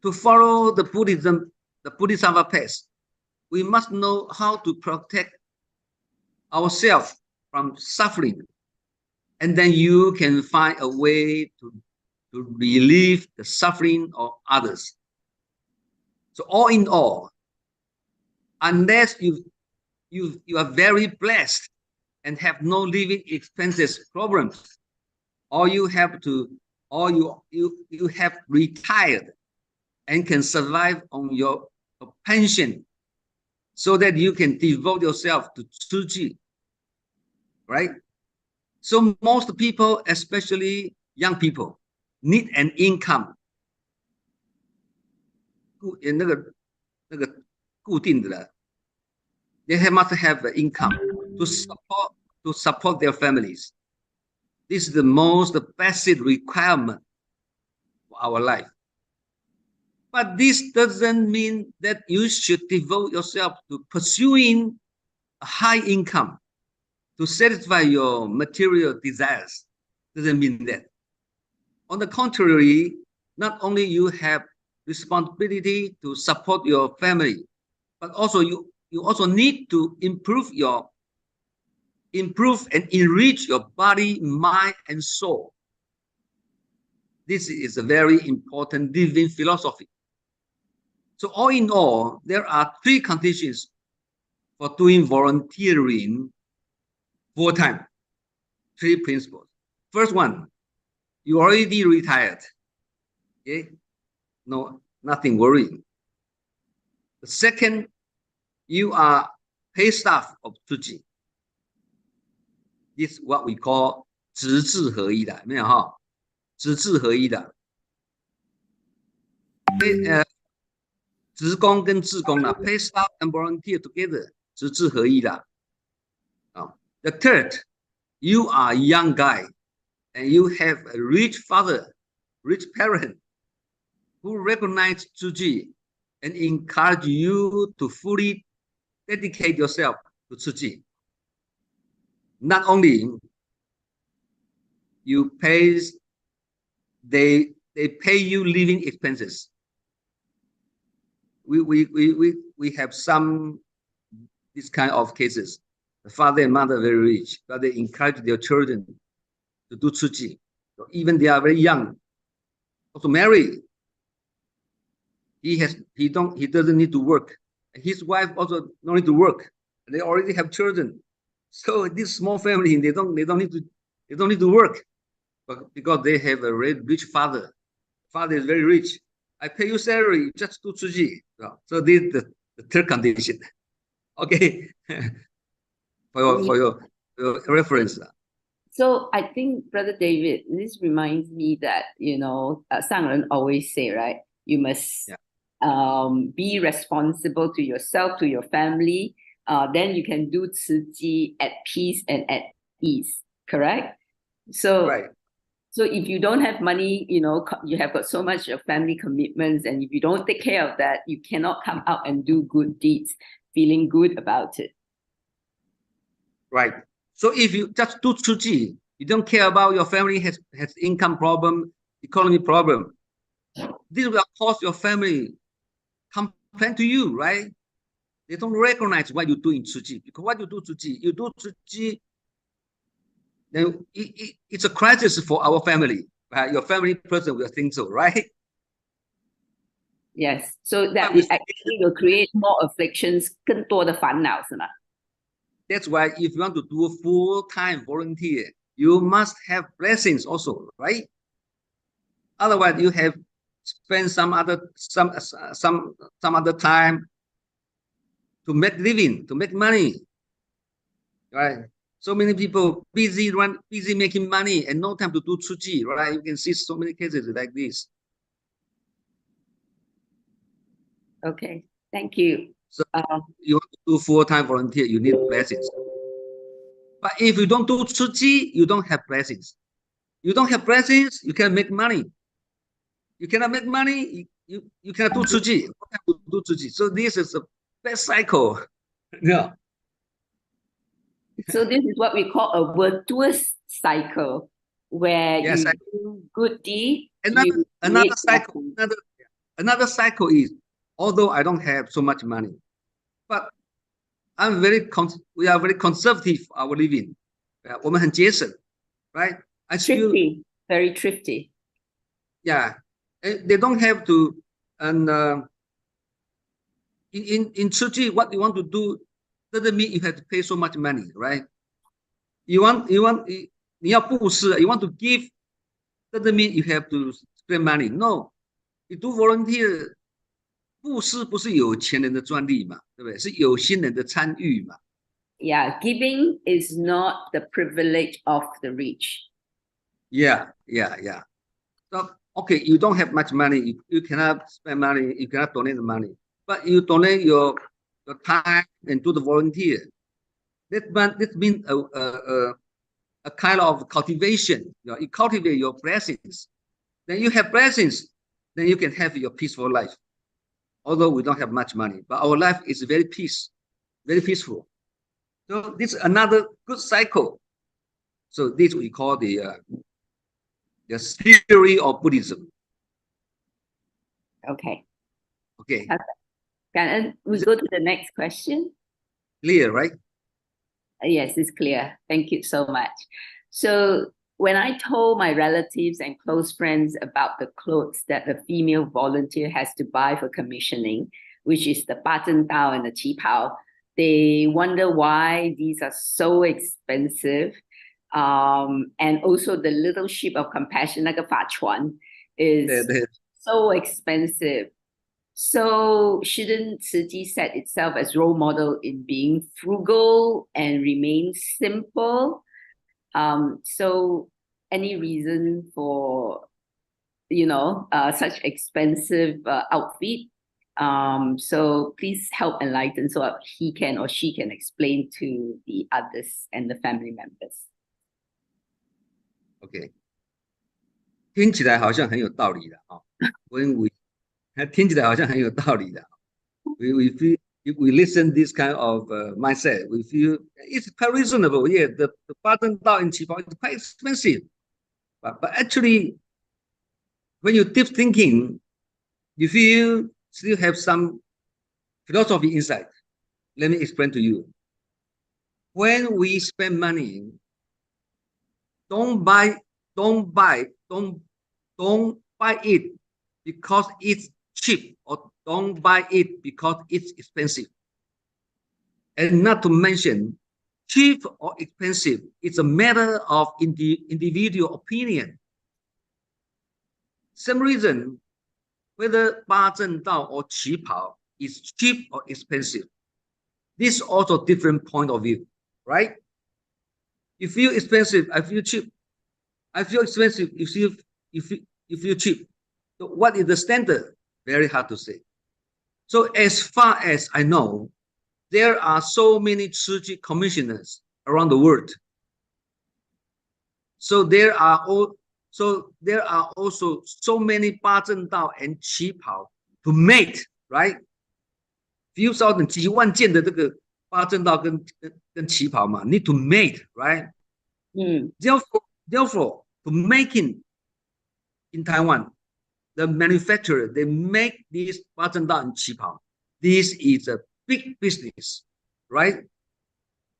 [SPEAKER 9] To follow the Buddhism, the Bodhisattva path, we must know how to protect ourselves from suffering. And then you can find a way to relieve the suffering of others. So all in all, unless you are very blessed and have no living expenses problems, or you have retired and can survive on your pension, so that you can devote yourself to 2G, right? So most people, especially young people, need an income. They must have an income to support their families. This is the most basic requirement for our life. But this doesn't mean that you should devote yourself to pursuing a high income to satisfy your material desires. Doesn't mean that. On the contrary, not only you have responsibility to support your family, but also you also need to improve and enrich your body, mind, and soul. This is a very important living philosophy. So all in all, there are 3 conditions for doing volunteering full-time. 3 principles. First one, you already retired. Okay? No, nothing worrying. The second, you are paid staff of 2G. This is what we call 直智合一的，没有哈？直智合一的。职工跟志工啦 ，paid staff and volunteer together， 直智合一的。The third, you are a young guy and you have a rich father, rich parent who recognize 2G and encourage you to fully dedicate yourself to Su Ching. Not only you pay, they pay you living expenses. We have some this kind of cases. The father and mother are very rich, but they encourage their children to do Su Ching. So even they are very young, to marry. He doesn't need to work. His wife also don't need to work. They already have children. So this small family, they don't need to work, but because they have a very rich father. Father is very rich. I pay you salary, just do Su Ching. So this is the third condition. Okay, for your reference.
[SPEAKER 8] So I think, Brother David, this reminds me that, Sangren always say, right, you must be responsible to yourself, to your family. Then you can do Tzu Chi at peace and at ease, correct? So,
[SPEAKER 9] right.
[SPEAKER 8] So if you don't have money, you have got so much of family commitments, and if you don't take care of that, you cannot come out and do good deeds, feeling good about it.
[SPEAKER 9] Right. So if you just do Tzu Chi, you don't care about your family has income problem, economy problem, this will cause your family complain to you, right? They don't recognize what you do in Tzu Chi, because what you do Tzu Chi, then it's a crisis for our family. Right? Your family person will think so, right?
[SPEAKER 8] Yes. So that it actually will create more afflictions, 更多的烦恼，是吗?
[SPEAKER 9] That's why if you want to do a full-time volunteer, you must have blessings also, right? Otherwise, you have spend some other time to make living, to make money, right? So many people busy making money and no time to do Tzu Chi, right? You can see so many cases like this.
[SPEAKER 8] Okay, thank you.
[SPEAKER 9] So you want to do full-time volunteer, you need blessings. But if you don't do Tzu Chi, you don't have blessings. You don't have blessings, you can make money. You cannot make money, you cannot do Tzu Chi. Do Tzu Chi. So this is a bad cycle. Yeah.
[SPEAKER 8] So this is what we call a virtuous cycle, where you do good deed.
[SPEAKER 9] Another cycle is, although I don't have so much money, but we are very conservative our living. 我们很节省, right?
[SPEAKER 8] Thrifty, very thrifty.
[SPEAKER 9] Yeah, they don't have to. And in Tzu Chi, what you want to do doesn't mean you have to pay so much money, right? You want 你要布施, you want to give, doesn't mean you have to spend money. No, you do volunteer. 布施不是有钱人的专利嘛，对不对？是有心人的参与嘛。
[SPEAKER 8] Yeah, giving is not the privilege of the rich.
[SPEAKER 9] Yeah. So, okay, you don't have much money, you cannot spend money, you cannot donate the money, but you donate your time and do the volunteer. That means a kind of cultivation. You cultivate your blessings. Then you have blessings, then you can have your peaceful life. Although we don't have much money, but our life is very peaceful. So this is another good cycle. So this we call the theory of Buddhism.
[SPEAKER 8] Okay.
[SPEAKER 9] Okay.
[SPEAKER 8] Can we go to the next question?
[SPEAKER 9] Clear, right?
[SPEAKER 8] Yes, it's clear. Thank you so much. So when I told my relatives and close friends about the clothes that the female volunteer has to buy for commissioning, which is the button down and the qipao, they wonder why these are so expensive. And also the little ship of compassion, 那个法船, is so expensive. So shouldn't Tzu Chi set itself as role model in being frugal and remain simple? So any reason for, such expensive outfit? So please help enlighten so he can or she can explain to the others and the family members.
[SPEAKER 9] Okay. 听起来好像很有道理的啊，听起来好像很有道理的。We feel, if we listen this kind of mindset, we feel it's quite reasonable. Yeah, the button down in Qipao is quite expensive. But actually, when you deep thinking, you feel still have some philosophy inside. Let me explain to you. When we spend money, don't buy it because it's cheap, or don't buy it because it's expensive. And not to mention, cheap or expensive, it's a matter of individual opinion. Same reason, whether 八正道 or 旗袍 is cheap or expensive. This is also different point of view, right? You feel expensive, I feel cheap. I feel expensive, you feel cheap. So what is the standard? Very hard to say. So as far as I know, there are so many Su Ching commissioners around the world. So there are also so many 八正道 and 旗袍 to mate, right? few thousand 几万件的这个八正道跟旗袍嘛 need to mate, right? Therefore, to making in Taiwan, the manufacturer, they make this 八正道 and 旗袍. This is a big business, right?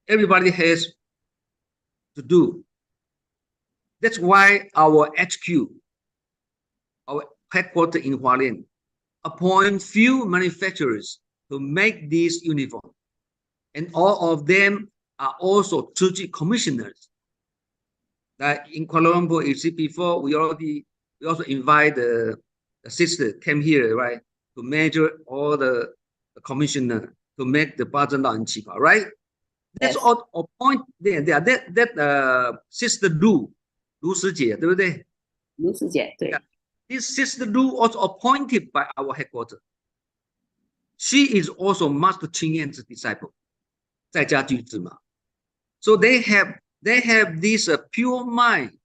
[SPEAKER 9] Everybody has to do. That's why our HQ, our headquarters in Hualien, appoint few manufacturers to make this uniform. And all of them are also Su Ching commissioners. Like in Kuala Lumpur, you see before, we also invite the sister came here, right, to measure all the commissioner to make the 八正道 and 旗袍, right? That's all point there. That sister Lu 师姐, 对不对?
[SPEAKER 8] 卢师姐, 对.
[SPEAKER 9] This sister Lu also appointed by our headquarters. She is also Master Ching Yen's disciple. 在家居士嘛. So they have this pure mind.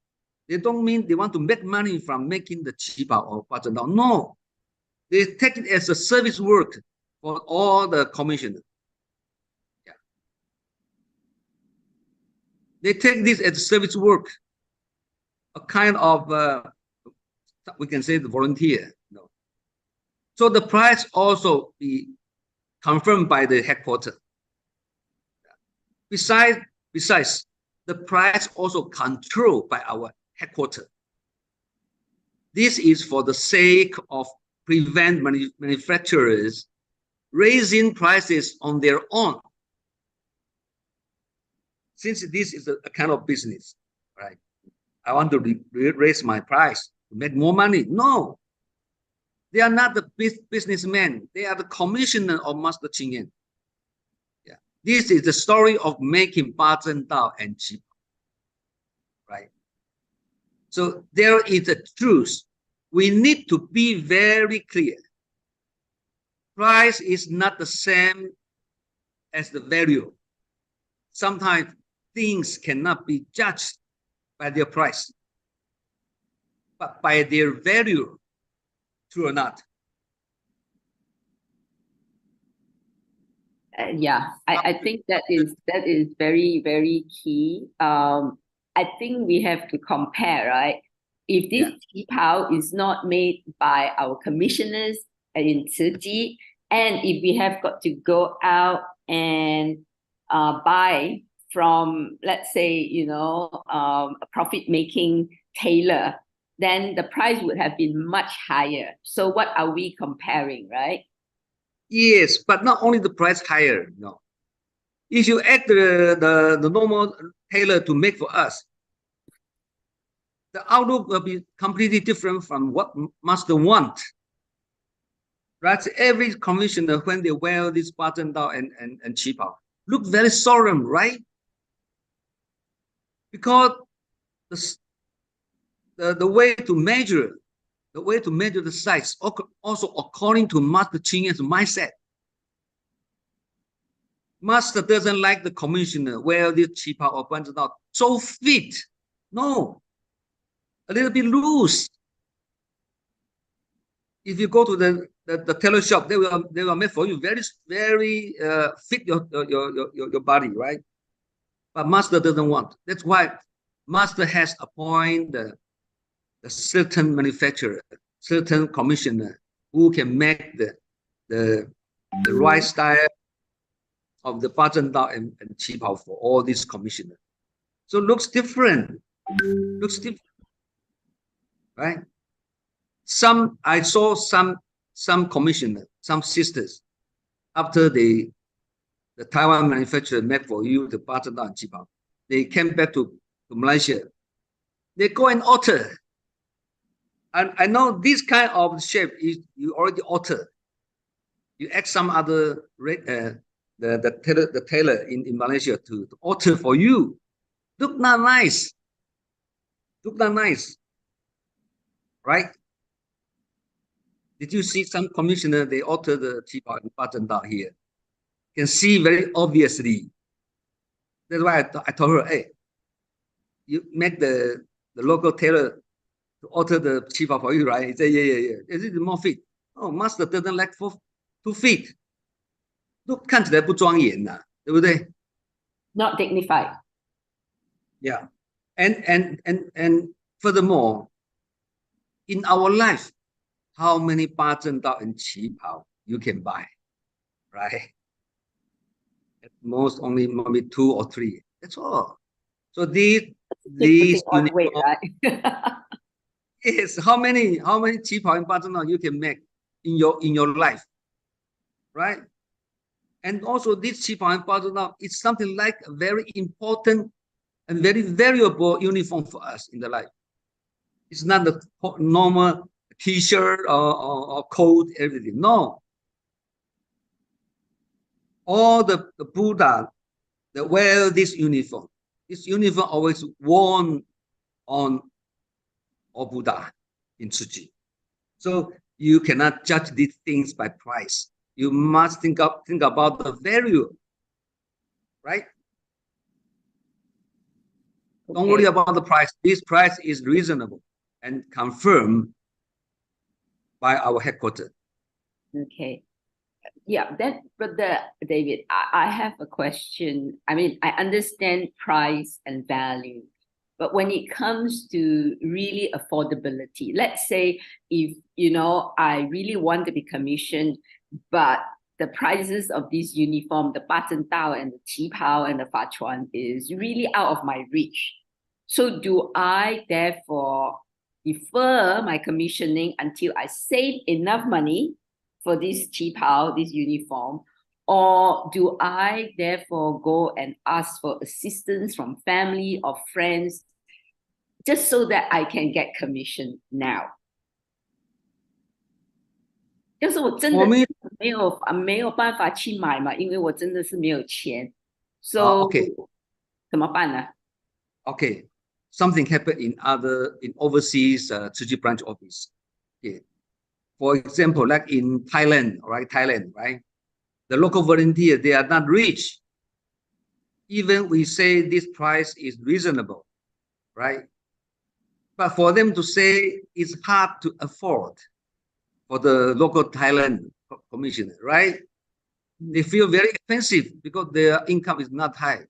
[SPEAKER 9] They don't mean they want to make money from making the 旗袍 or 八正道. No, they take it as a service work for all the commissioners. Yeah. They take this as service work, a kind of we can say the volunteer. No. So the price also be confirmed by the headquarters. Besides, the price also controlled by our headquarters. This is for the sake of prevent manufacturers raising prices on their own. Since this is a kind of business, right? I want to raise my price to make more money. No, they are not the businessmen. They are the commissioner of Master Ching Yen. Yeah, this is the story of making 八正道 and 旗袍, right? So there is a truth. We need to be very clear. Price is not the same as the value. Sometimes things cannot be judged by their price, but by their value, true or not?
[SPEAKER 8] Yeah, I think that is very, very key. I think we have to compare, right? If this 旗袍 is not made by our commissioners in Tzu Chi, and if we have got to go out and buy from, let's say, a profit-making tailor, then the price would have been much higher. So what are we comparing, right?
[SPEAKER 9] Yes, but not only the price higher, no. If you ask the normal tailor to make for us, the outlook will be completely different from what master want. Right? Every commissioner, when they wear this 八正道 and 旗袍, look very solemn, right? Because the way to measure the size also according to Master Ching Yen's mindset. Master doesn't like the commissioner wear this 旗袍 or 八正道 so fit. No, a little bit loose. If you go to the the tailor shop, they will make for you very fit your body, right? But master doesn't want. That's why master has appointed the certain manufacturer, certain commissioner who can make the right style of the button down and cheap out for all these commissioners. So looks different. Looks different, right? I saw some commissioner, some sisters, after the Taiwan manufacturer made for you the button down and cheap out, they came back to Malaysia. They go and alter. And I know this kind of shape is you already alter. You add some other the tailor in Malaysia to alter for you. Look not nice. Look not nice. Right? Did you see some commissioner, they alter the cheap button down here? You can see very obviously. That's why I told her, hey, you make the local tailor to alter the cheap for you, right? He said, yeah. Is it more fit? Oh, master doesn't like 2 feet. Look, 看起来不庄严呐，对不对？
[SPEAKER 8] Not dignified.
[SPEAKER 9] Yeah. And furthermore, in our life, how many button down and cheap out you can buy, right? At most only maybe 2 or 3. That's all. So these
[SPEAKER 8] on weight, right?
[SPEAKER 9] Yes, how many cheap out and button down you can make in your life, right? And also this cheap out and button down is something like a very important and very valuable uniform for us in the life. It's not the normal T-shirt or coat, everything. No. All the Buddha that wear this uniform. This uniform always worn on all Buddha in Su Ching. So you cannot judge these things by price. You must think about the value, right? Don't worry about the price. This price is reasonable and confirmed by our headquarters.
[SPEAKER 8] Okay. Yeah, Brother David, I have a question. I mean, I understand price and value, but when it comes to really affordability, let's say if, I really want to be commissioned, but the prices of this uniform, the button tao and the qi pao and the fa chuan is really out of my reach. So do I therefore defer my commissioning until I save enough money for this qi pao, this uniform, or do I therefore go and ask for assistance from family or friends just so that I can get commission now? 就是我真的没有办法去买嘛，因为我真的是没有钱。So
[SPEAKER 9] okay.
[SPEAKER 8] 怎么办呢？
[SPEAKER 9] Okay, something happened in overseas Su Ching branch office. Okay. For example, like in Thailand, right? The local volunteers, they are not rich. Even we say this price is reasonable, right? But for them to say it's hard to afford for the local Thailand commissioner, right? They feel very expensive because their income is not high.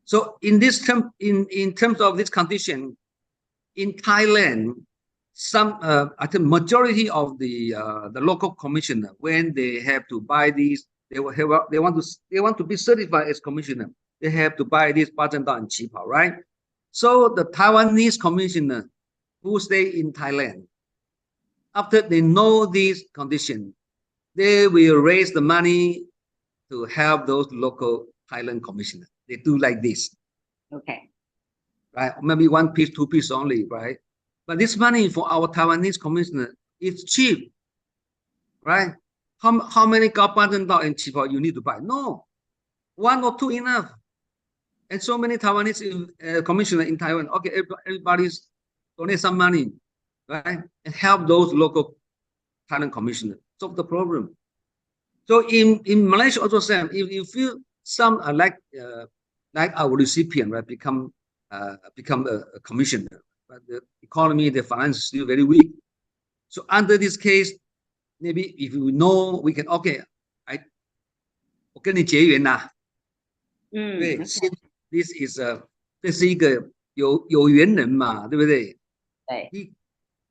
[SPEAKER 9] So in this term, in terms of this condition, in Thailand, I think majority of the local commissioner, when they have to buy these, they want to be certified as commissioner. They have to buy this button down and cheaper, right? So the Taiwanese commissioner who stay in Thailand, after they know this condition, they will raise the money to help those local Thailand commissioners. They do like this.
[SPEAKER 8] Okay.
[SPEAKER 9] Right? Maybe 1 piece, 2 piece only, right? But this money for our Taiwanese commissioner is cheap, right? How many button down and cheaper you need to buy? No, 1 or 2 enough. And so many Taiwanese commissioners in Taiwan. Okay, everybody's donate some money, right? And help those local Thailand commissioners solve the problem. So in Malaysia also same. If you feel some like our recipient, right, become a commissioner, but the economy, the finance is still very weak. So under this case, maybe if you know, we can okay. 我跟你结缘呐，对 ，this is 这是一个有缘人嘛，对不对？
[SPEAKER 8] 对。
[SPEAKER 9] He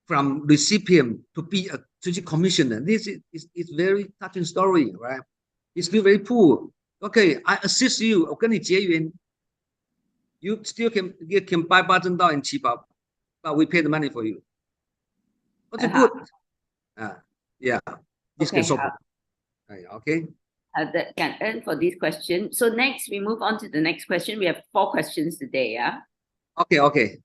[SPEAKER 9] from recipient to be a commissioner. This is very touching story, right? He's still very poor. Okay, I assist you. 我跟你结缘。You still can buy 八正道 and 七宝 but we pay the money for you. That's good. Yeah, this can solve. Okay.
[SPEAKER 8] That can end for this question. So next, we move on to the next question. We have 4 questions today. Yeah.
[SPEAKER 9] Okay.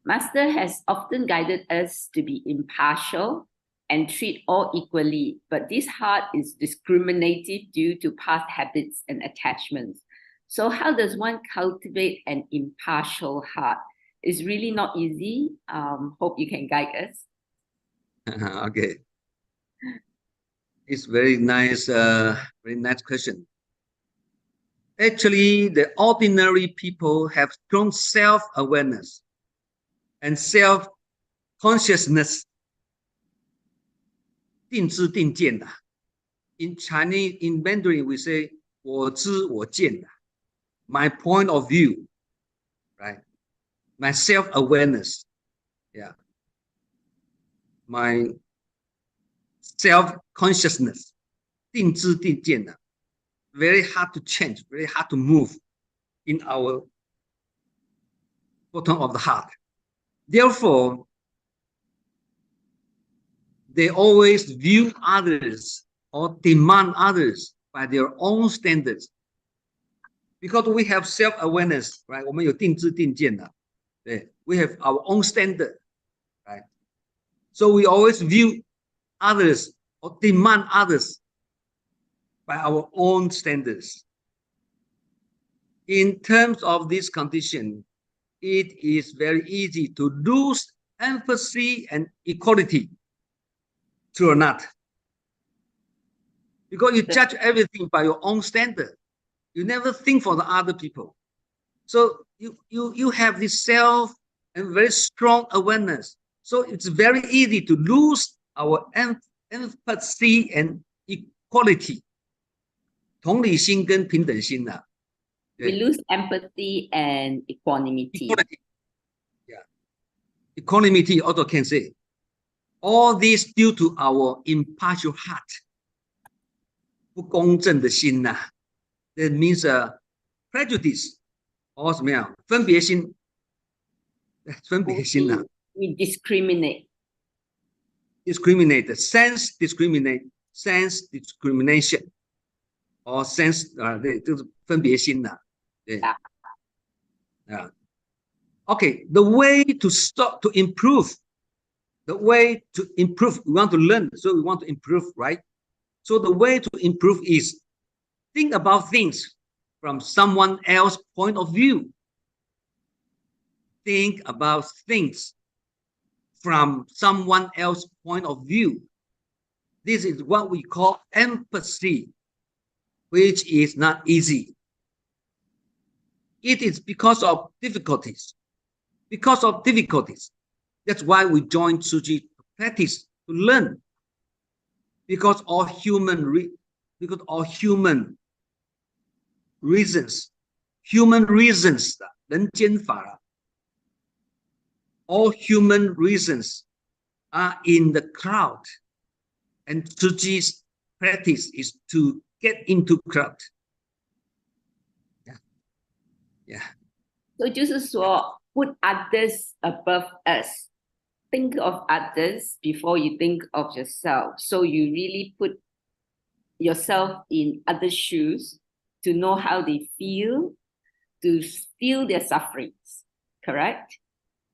[SPEAKER 8] Master has often guided us to be impartial and treat all equally, but this heart is discriminative due to past habits and attachments. So how does one cultivate an impartial heart? It's really not easy. Hope you can guide us.
[SPEAKER 9] Okay. It's very nice question. Actually, the ordinary people have strong self-awareness and self-consciousness. 定知定见的. In Chinese, in Mandarin, we say 我知我见的. My point of view, right? My self-awareness, yeah. My self-consciousness, 定知定见的. Very hard to change, very hard to move in our bottom of the heart. Therefore, they always view others or demand others by their own standards. Because we have self-awareness, right? 我们有定知定见的. We have our own standard, right? So we always view others or demand others by our own standards. In terms of this condition, it is very easy to lose empathy and equality. True or not? Because you judge everything by your own standard. You never think for the other people. So you have this self and very strong awareness. So it's very easy to lose our empathy and equality. 同理心跟平等心啊.
[SPEAKER 8] We lose empathy and equanimity.
[SPEAKER 9] Yeah. Equanimity also can say. All this due to our impartial heart. 不公正的心呐. That means prejudice or 什么样? 分别心. 分别心呐.
[SPEAKER 8] We discriminate.
[SPEAKER 9] Discriminate. Sense discrimination. Or sense 这是分别心呐. Yeah. Okay, the way to improve. The way to improve, we want to learn, so we want to improve, right? So the way to improve is think about things from someone else's point of view. Think about things from someone else's point of view. This is what we call empathy, which is not easy. It is because of difficulties. Because of difficulties. That's why we joined Su Ching to practice, to learn. Because all human reasons,人间法啦. All human reasons are in the crowd, and Su Ching's practice is to get into crowd. Yeah.
[SPEAKER 8] So 就是说 put others above us. Think of others before you think of yourself. So you really put yourself in other shoes to know how they feel, to feel their sufferings. Correct?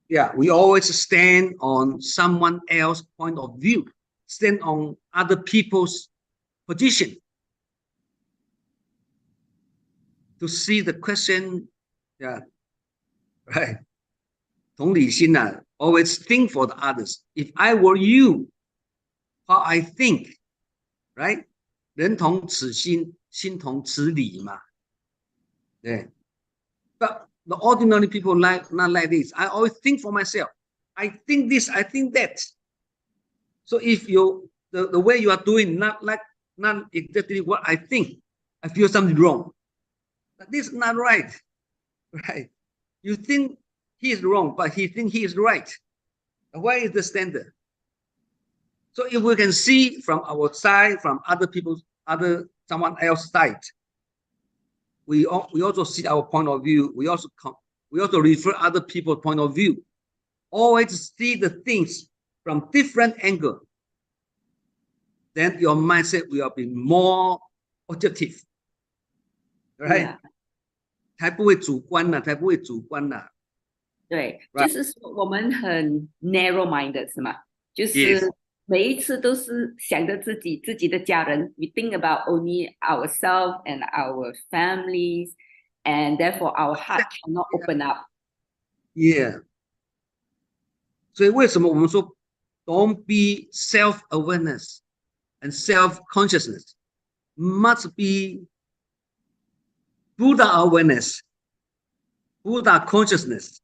[SPEAKER 9] Yeah, we always stand on someone else's point of view, stand on other people's position to see the question. Yeah, right. 同理心啊, always think for the others. If I were you, how I think, right? 人同此心, 心同此理嘛. Yeah. But the ordinary people not like this. I always think for myself. I think this, I think that. So if the way you are doing not exactly what I think, I feel something wrong. This is not right, right? You think he is wrong, but he thinks he is right. Why is the standard? So if we can see from our side, from someone else's side, we also see our point of view. We also refer other people's point of view. Always see the things from different angle. Then your mindset will be more objective, right?
[SPEAKER 8] Yeah.
[SPEAKER 9] 才不会主观了，才不会主观了。
[SPEAKER 8] 对，
[SPEAKER 9] Right.
[SPEAKER 8] 就是说我们很 narrow-minded 是吗？就是
[SPEAKER 9] Yes.
[SPEAKER 8] 每一次都是想着自己的家人 ，we think about only ourselves and our families, and therefore our heart cannot open up.
[SPEAKER 9] Yeah. 所以为什么我们说 don't be self-awareness and self-consciousness must be Buddha awareness, Buddha consciousness.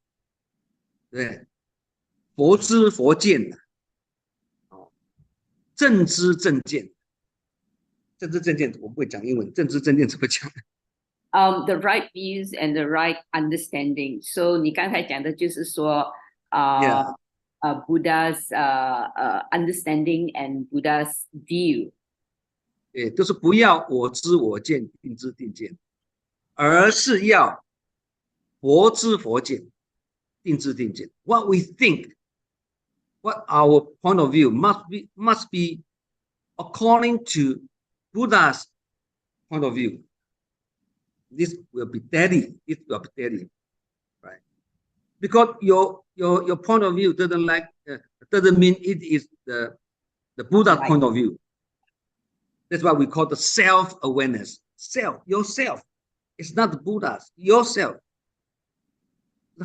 [SPEAKER 9] 对，佛知佛见的，正知正见。正知正见我不会讲英文，正知正见怎么讲？
[SPEAKER 8] The right views and the right understanding. So 你刚才讲的就是说
[SPEAKER 9] Yeah.
[SPEAKER 8] Buddha's understanding and Buddha's view.
[SPEAKER 9] 对，就是不要我知我见，定知定见，而是要佛知佛见，定知定见。What we think, what our point of view must be according to Buddha's point of view. This will be steady. It will be steady, right? Because your point of view doesn't mean it is the Buddha
[SPEAKER 8] Right.
[SPEAKER 9] point of view. That's why we call the self-awareness. Self, yourself. It's not the Buddha's, yourself.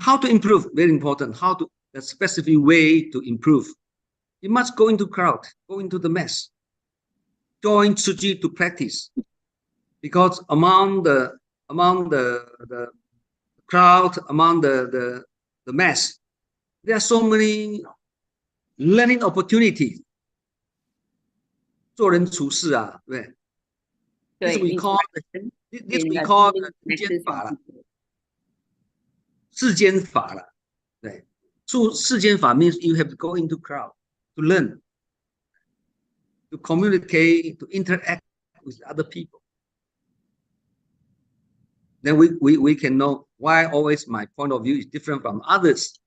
[SPEAKER 9] How to improve? Very important. The specific way to improve. You must go into crowd, go into the mass. Join Su Ching to practice. Because among the crowd, among the mass, there are so many learning opportunities. 做人处事啊，对。This we call世间法了，对。世间法 means you have to go into crowd to learn, to communicate, to interact with other people. Then we can know why always my point of view is different from others.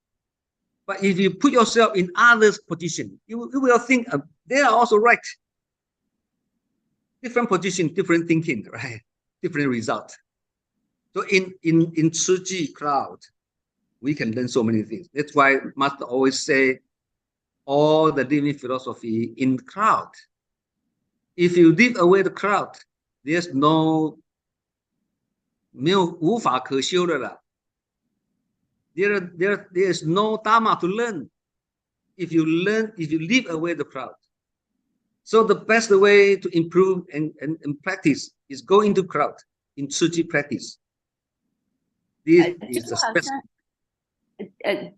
[SPEAKER 9] But if you put yourself in others' position, you will think they are also right. Different position, different thinking, right? Different result. So in Su Ching crowd, we can learn so many things. That's why Master always say all the living philosophy in crowd. If you leave away the crowd, there's无法可修的了。There is no dharma to learn if you leave away the crowd. So the best way to improve and practice is go into crowd in Su Ching practice. This is the special.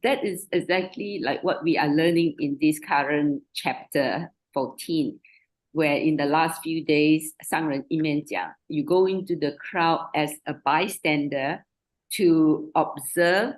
[SPEAKER 8] That is exactly like what we are learning in this current chapter 14, where in the last few days, 上人一面讲, you go into the crowd as a bystander to observe,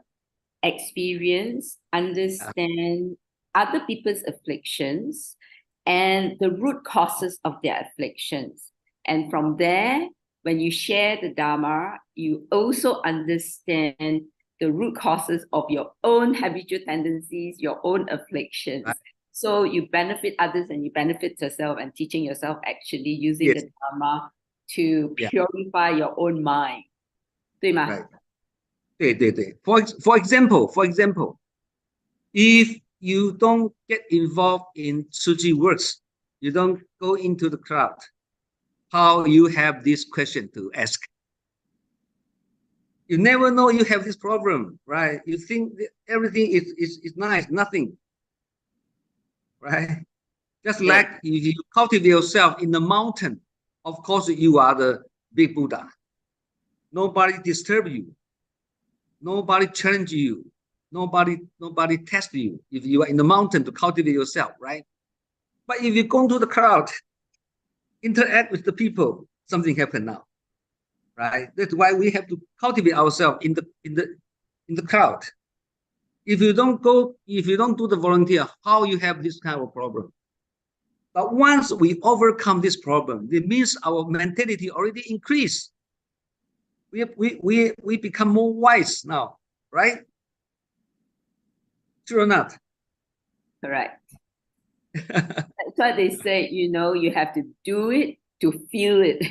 [SPEAKER 8] experience, understand other people's afflictions and the root causes of their afflictions. And from there, when you share the Dharma, you also understand the root causes of your own habitual tendencies, your own afflictions.
[SPEAKER 9] Right.
[SPEAKER 8] So you benefit others and you benefit yourself, and teaching yourself actually using
[SPEAKER 9] Yes.
[SPEAKER 8] the Dharma to purify your own mind. 对吗?
[SPEAKER 9] Right. 对对对. For example, if you don't get involved in Su Ching works, you don't go into the crowd, how you have this question to ask? You never know you have this problem, right? You think that everything is nice, nothing, right? Just like if you cultivate yourself in the mountain, of course you are the big Buddha. Nobody disturb you. Nobody challenge you. Nobody tests you if you are in the mountain to cultivate yourself, right? But if you go to the crowd, interact with the people, something happen now, right? That's why we have to cultivate ourselves in the crowd. If you don't do the volunteer, how you have this kind of problem? But once we overcome this problem, it means our mentality already increased. We become more wise now, right? True or not?
[SPEAKER 8] Correct. That's why they say, you have to do it to feel it.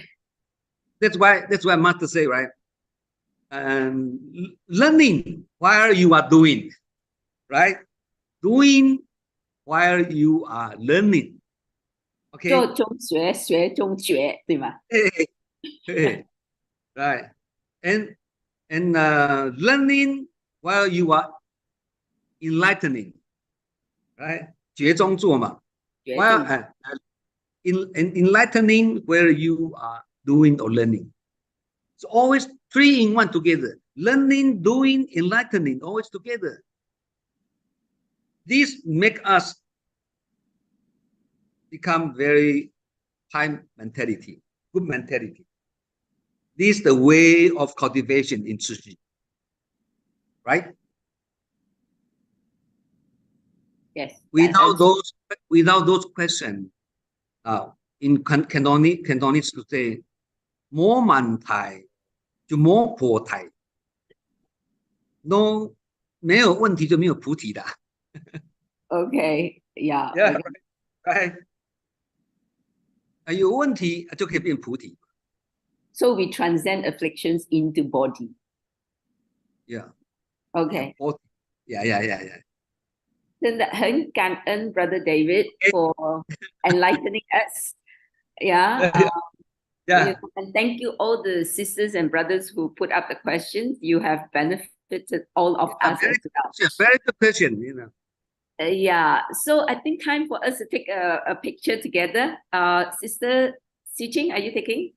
[SPEAKER 9] That's why Master say, right? Learning while you are doing, right? Doing while you are learning. Okay.
[SPEAKER 8] 做中学，学中学，对吗？
[SPEAKER 9] Right. And learning while you are enlightening, right? 觉中做嘛。While enlightening where you are doing or learning. So always 3 in 1 together. Learning, doing, enlightening, always together. This make us become very high mentality, good mentality. This is the way of cultivation in Su Ching, right?
[SPEAKER 8] Yes.
[SPEAKER 9] Without those questions, in Cantonese to say, 冇問題就冇菩提 ，no 沒有問題就沒有菩提的。
[SPEAKER 8] Okay, yeah.
[SPEAKER 9] Yeah, right. 有問題就可以變菩提。
[SPEAKER 8] So we transcend afflictions into body.
[SPEAKER 9] Yeah.
[SPEAKER 8] Okay.
[SPEAKER 9] Yeah.
[SPEAKER 8] 真的很感恩 Brother David for enlightening us. Yeah.
[SPEAKER 9] Yeah.
[SPEAKER 8] And thank you all the sisters and brothers who put up the questions. You have benefited all of us as well.
[SPEAKER 9] It's a very good question,
[SPEAKER 8] Yeah. So I think time for us to take a picture together. Sister Su Ching, are you taking?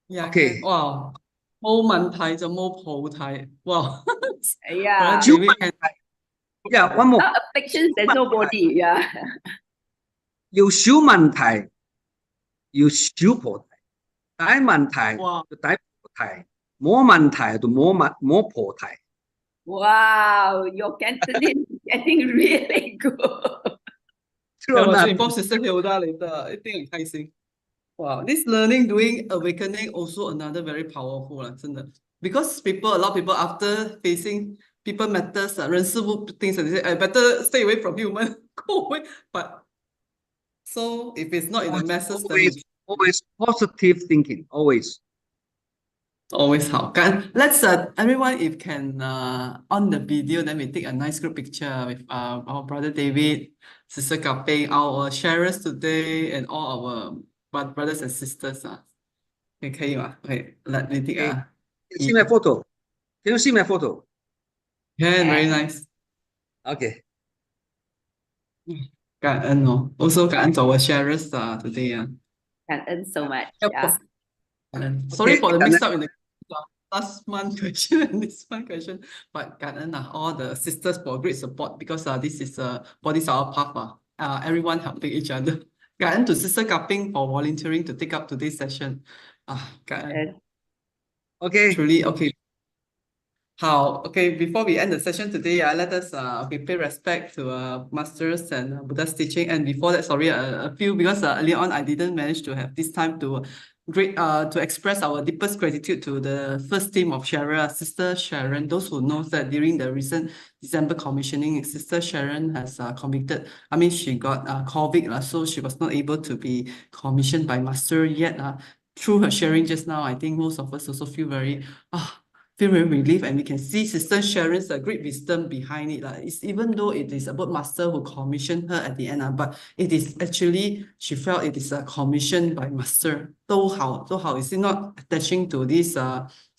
[SPEAKER 4] Yeah.
[SPEAKER 9] Okay.
[SPEAKER 4] Wow. 冇問題就冇菩提. Wow.
[SPEAKER 8] Yeah.
[SPEAKER 9] Yeah, one more.
[SPEAKER 8] Without afflictions, there's no body. Yeah.
[SPEAKER 9] 有小問題，要小菩提；大問題就大菩提；冇問題就冇菩提。
[SPEAKER 8] Wow, your Cantonese is getting really good.
[SPEAKER 4] 我是幫學生表達嚟的，一定很開心。Wow, this learning, doing, awakening also another very powerful 啦，真的。Because a lot of people after facing people matters, 人事物 things, they say, I better stay away from human, go away. But so if it's not in the masses,
[SPEAKER 9] always positive thinking, always.
[SPEAKER 4] Always 好。Let's everyone if can on the video, then we take a nice group picture with our brother David, Sister Kaping, our sharers today, and all our brothers and sisters. 可以吗？ Okay, let me take a.
[SPEAKER 9] See my photo. Can you see my photo?
[SPEAKER 4] Yeah, very nice.
[SPEAKER 9] Okay.
[SPEAKER 4] 感恩哦 ，also 感恩our sharers today.
[SPEAKER 8] 感恩 so much. Yeah.
[SPEAKER 4] Sorry for the mix up in the last month question and this one question, but 感恩 all the sisters for great support because this is bodies our path. Everyone helping each other. 感恩 to Sister Kaping for volunteering to take up today's session. 感恩
[SPEAKER 9] Okay.
[SPEAKER 4] Truly okay. How okay, before we end the session today, let us pay respect to masters and Buddha's teaching. And before that, sorry, a few because earlier on I didn't manage to have this time to express our deepest gratitude to the first team of Sharon, Sister Sharon. Those who know that during the recent December commissioning, Sister Sharon has she got COVID, so she was not able to be commissioned by Master yet. Through her sharing just now, I think most of us also feel very relieved, and we can see Sister Sharon's great wisdom behind it. It's even though it is about Master who commissioned her at the end, but it is actually, she felt it is a commission by Master. 都好 is it not attaching to this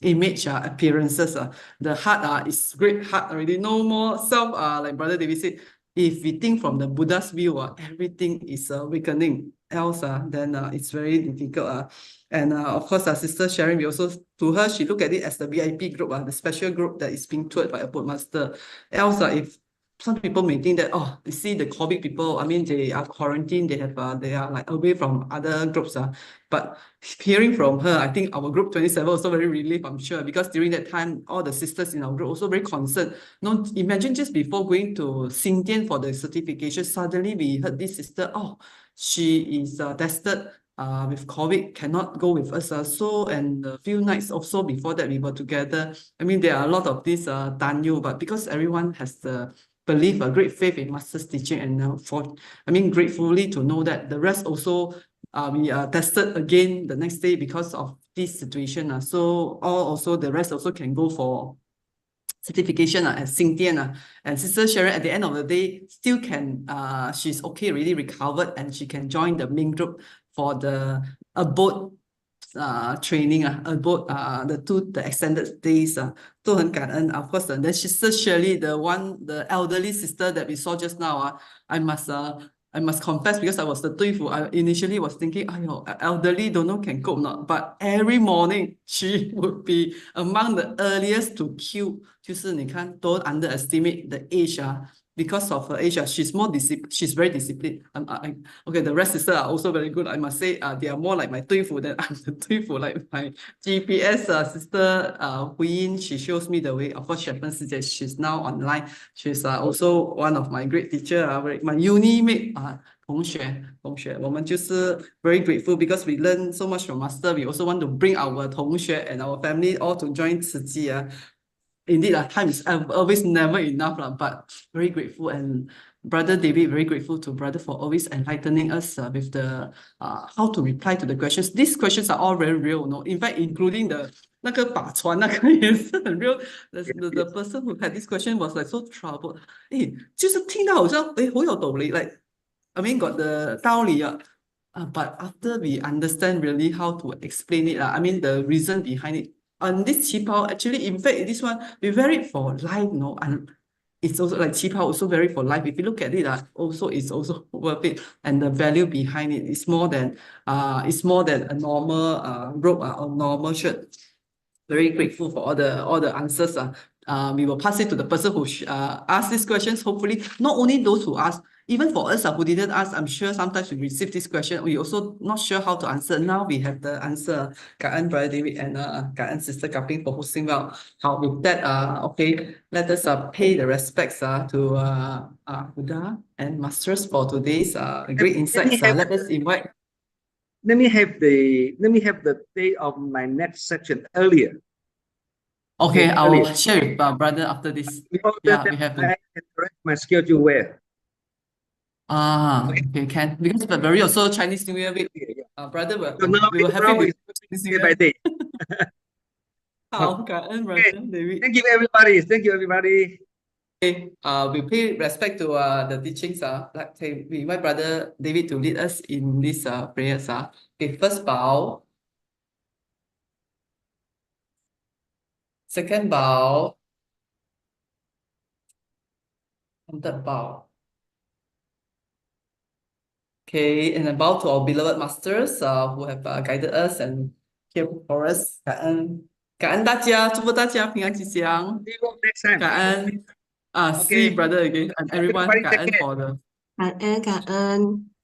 [SPEAKER 4] image appearances? The heart is great heart already, no more self, like Brother David said. If we think from the Buddha's view, everything is awakening. else, then it's very difficult. And of course, our sister Sharon, we also, to her, she look at it as the VIP group, the special group that is being toured by a boatmaster. Else, if some people may think that, oh, you see the COVID people, I mean, they are quarantined, they are like away from other groups. But hearing from her, I think our group 27 also very relieved, I'm sure, because during that time, all the sisters in our group also very concerned. No, imagine just before going to Xinjiang for the certification, suddenly we heard this sister, oh, she is tested with COVID, cannot go with us. And a few nights also before that we were together. I mean, there are a lot of this danyu, but because everyone has the belief, a great faith in Master's teaching, and gratefully to know that the rest also we tested again the next day because of this situation. So also the rest also can go for certification at Xinjiang. And Sister Sharon at the end of the day still can, she's okay, really recovered, and she can join the main group for the boat training, about the extended days, 都很感恩. Of course, then Sister Shirley, the elderly sister that we saw just now, I must confess, because I was the 队服, I initially was thinking, elderly don't know can cope or not. But every morning she would be among the earliest to queue. 就是你看, don't underestimate the age. Because of her age, she's very disciplined. Okay, the rest sisters are also very good. I must say, they are more like my 队服 than I'm the 队服, like my GPS sister Yeen. She shows me the way. Of course, Sharon, she's now online. She's also one of my great teacher, my uni mate, 同学. 我们就是 very grateful because we learn so much from Master. We also want to bring our 同学 and our family all to join 慈济. Indeed, time is always never enough, but very grateful. And Brother David, very grateful to Brother for always enlightening us with the how to reply to the questions. These questions are all very real, no? In fact, including the 那个把船那个也是很 real. The person who had this question was like so troubled. 就是听到好像好有道理, like I mean got the 道理. But after we understand really how to explain it, I mean the reason behind it. And this qipao, actually, in fact, this one, we wear it for life, and it's also like qipao also very for life. If you look at it, also it's also worth it. And the value behind it is more than a normal robe or normal shirt. Very grateful for all the answers. We will pass it to the person who asked these questions. Hopefully, not only those who asked, even for us who didn't ask, I'm sure sometimes we receive this question, we also not sure how to answer. Now we have the answer.感恩 Brother David and 感恩 Sister Kaping for hosting well. With that, okay, let us pay the respects to Buddha and Masters for today's great insights. Let us invite.
[SPEAKER 9] Let me have the date of my next section earlier.
[SPEAKER 4] Okay, I will share with Brother after this.
[SPEAKER 9] Because
[SPEAKER 4] yeah, we have to.
[SPEAKER 9] I can correct my schedule well.
[SPEAKER 4] Okay, can, because February also Chinese New Year week. Brother, we will have it
[SPEAKER 9] Chinese New Year by day.
[SPEAKER 4] 好，感恩 Brother David.
[SPEAKER 9] Thank you, everybody. Thank you, everybody.
[SPEAKER 4] Okay, we pay respect to the teachings. Like we invite Brother David to lead us in this prayers. Okay, first bow. Second bow. And third bow. Okay, and a bow to our beloved masters who have guided us and here for us. 感恩，感恩大家，祝福大家平安吉祥。
[SPEAKER 9] See you next time.
[SPEAKER 4] 感恩，see brother again and everyone. 感恩 for the.
[SPEAKER 10] 感恩。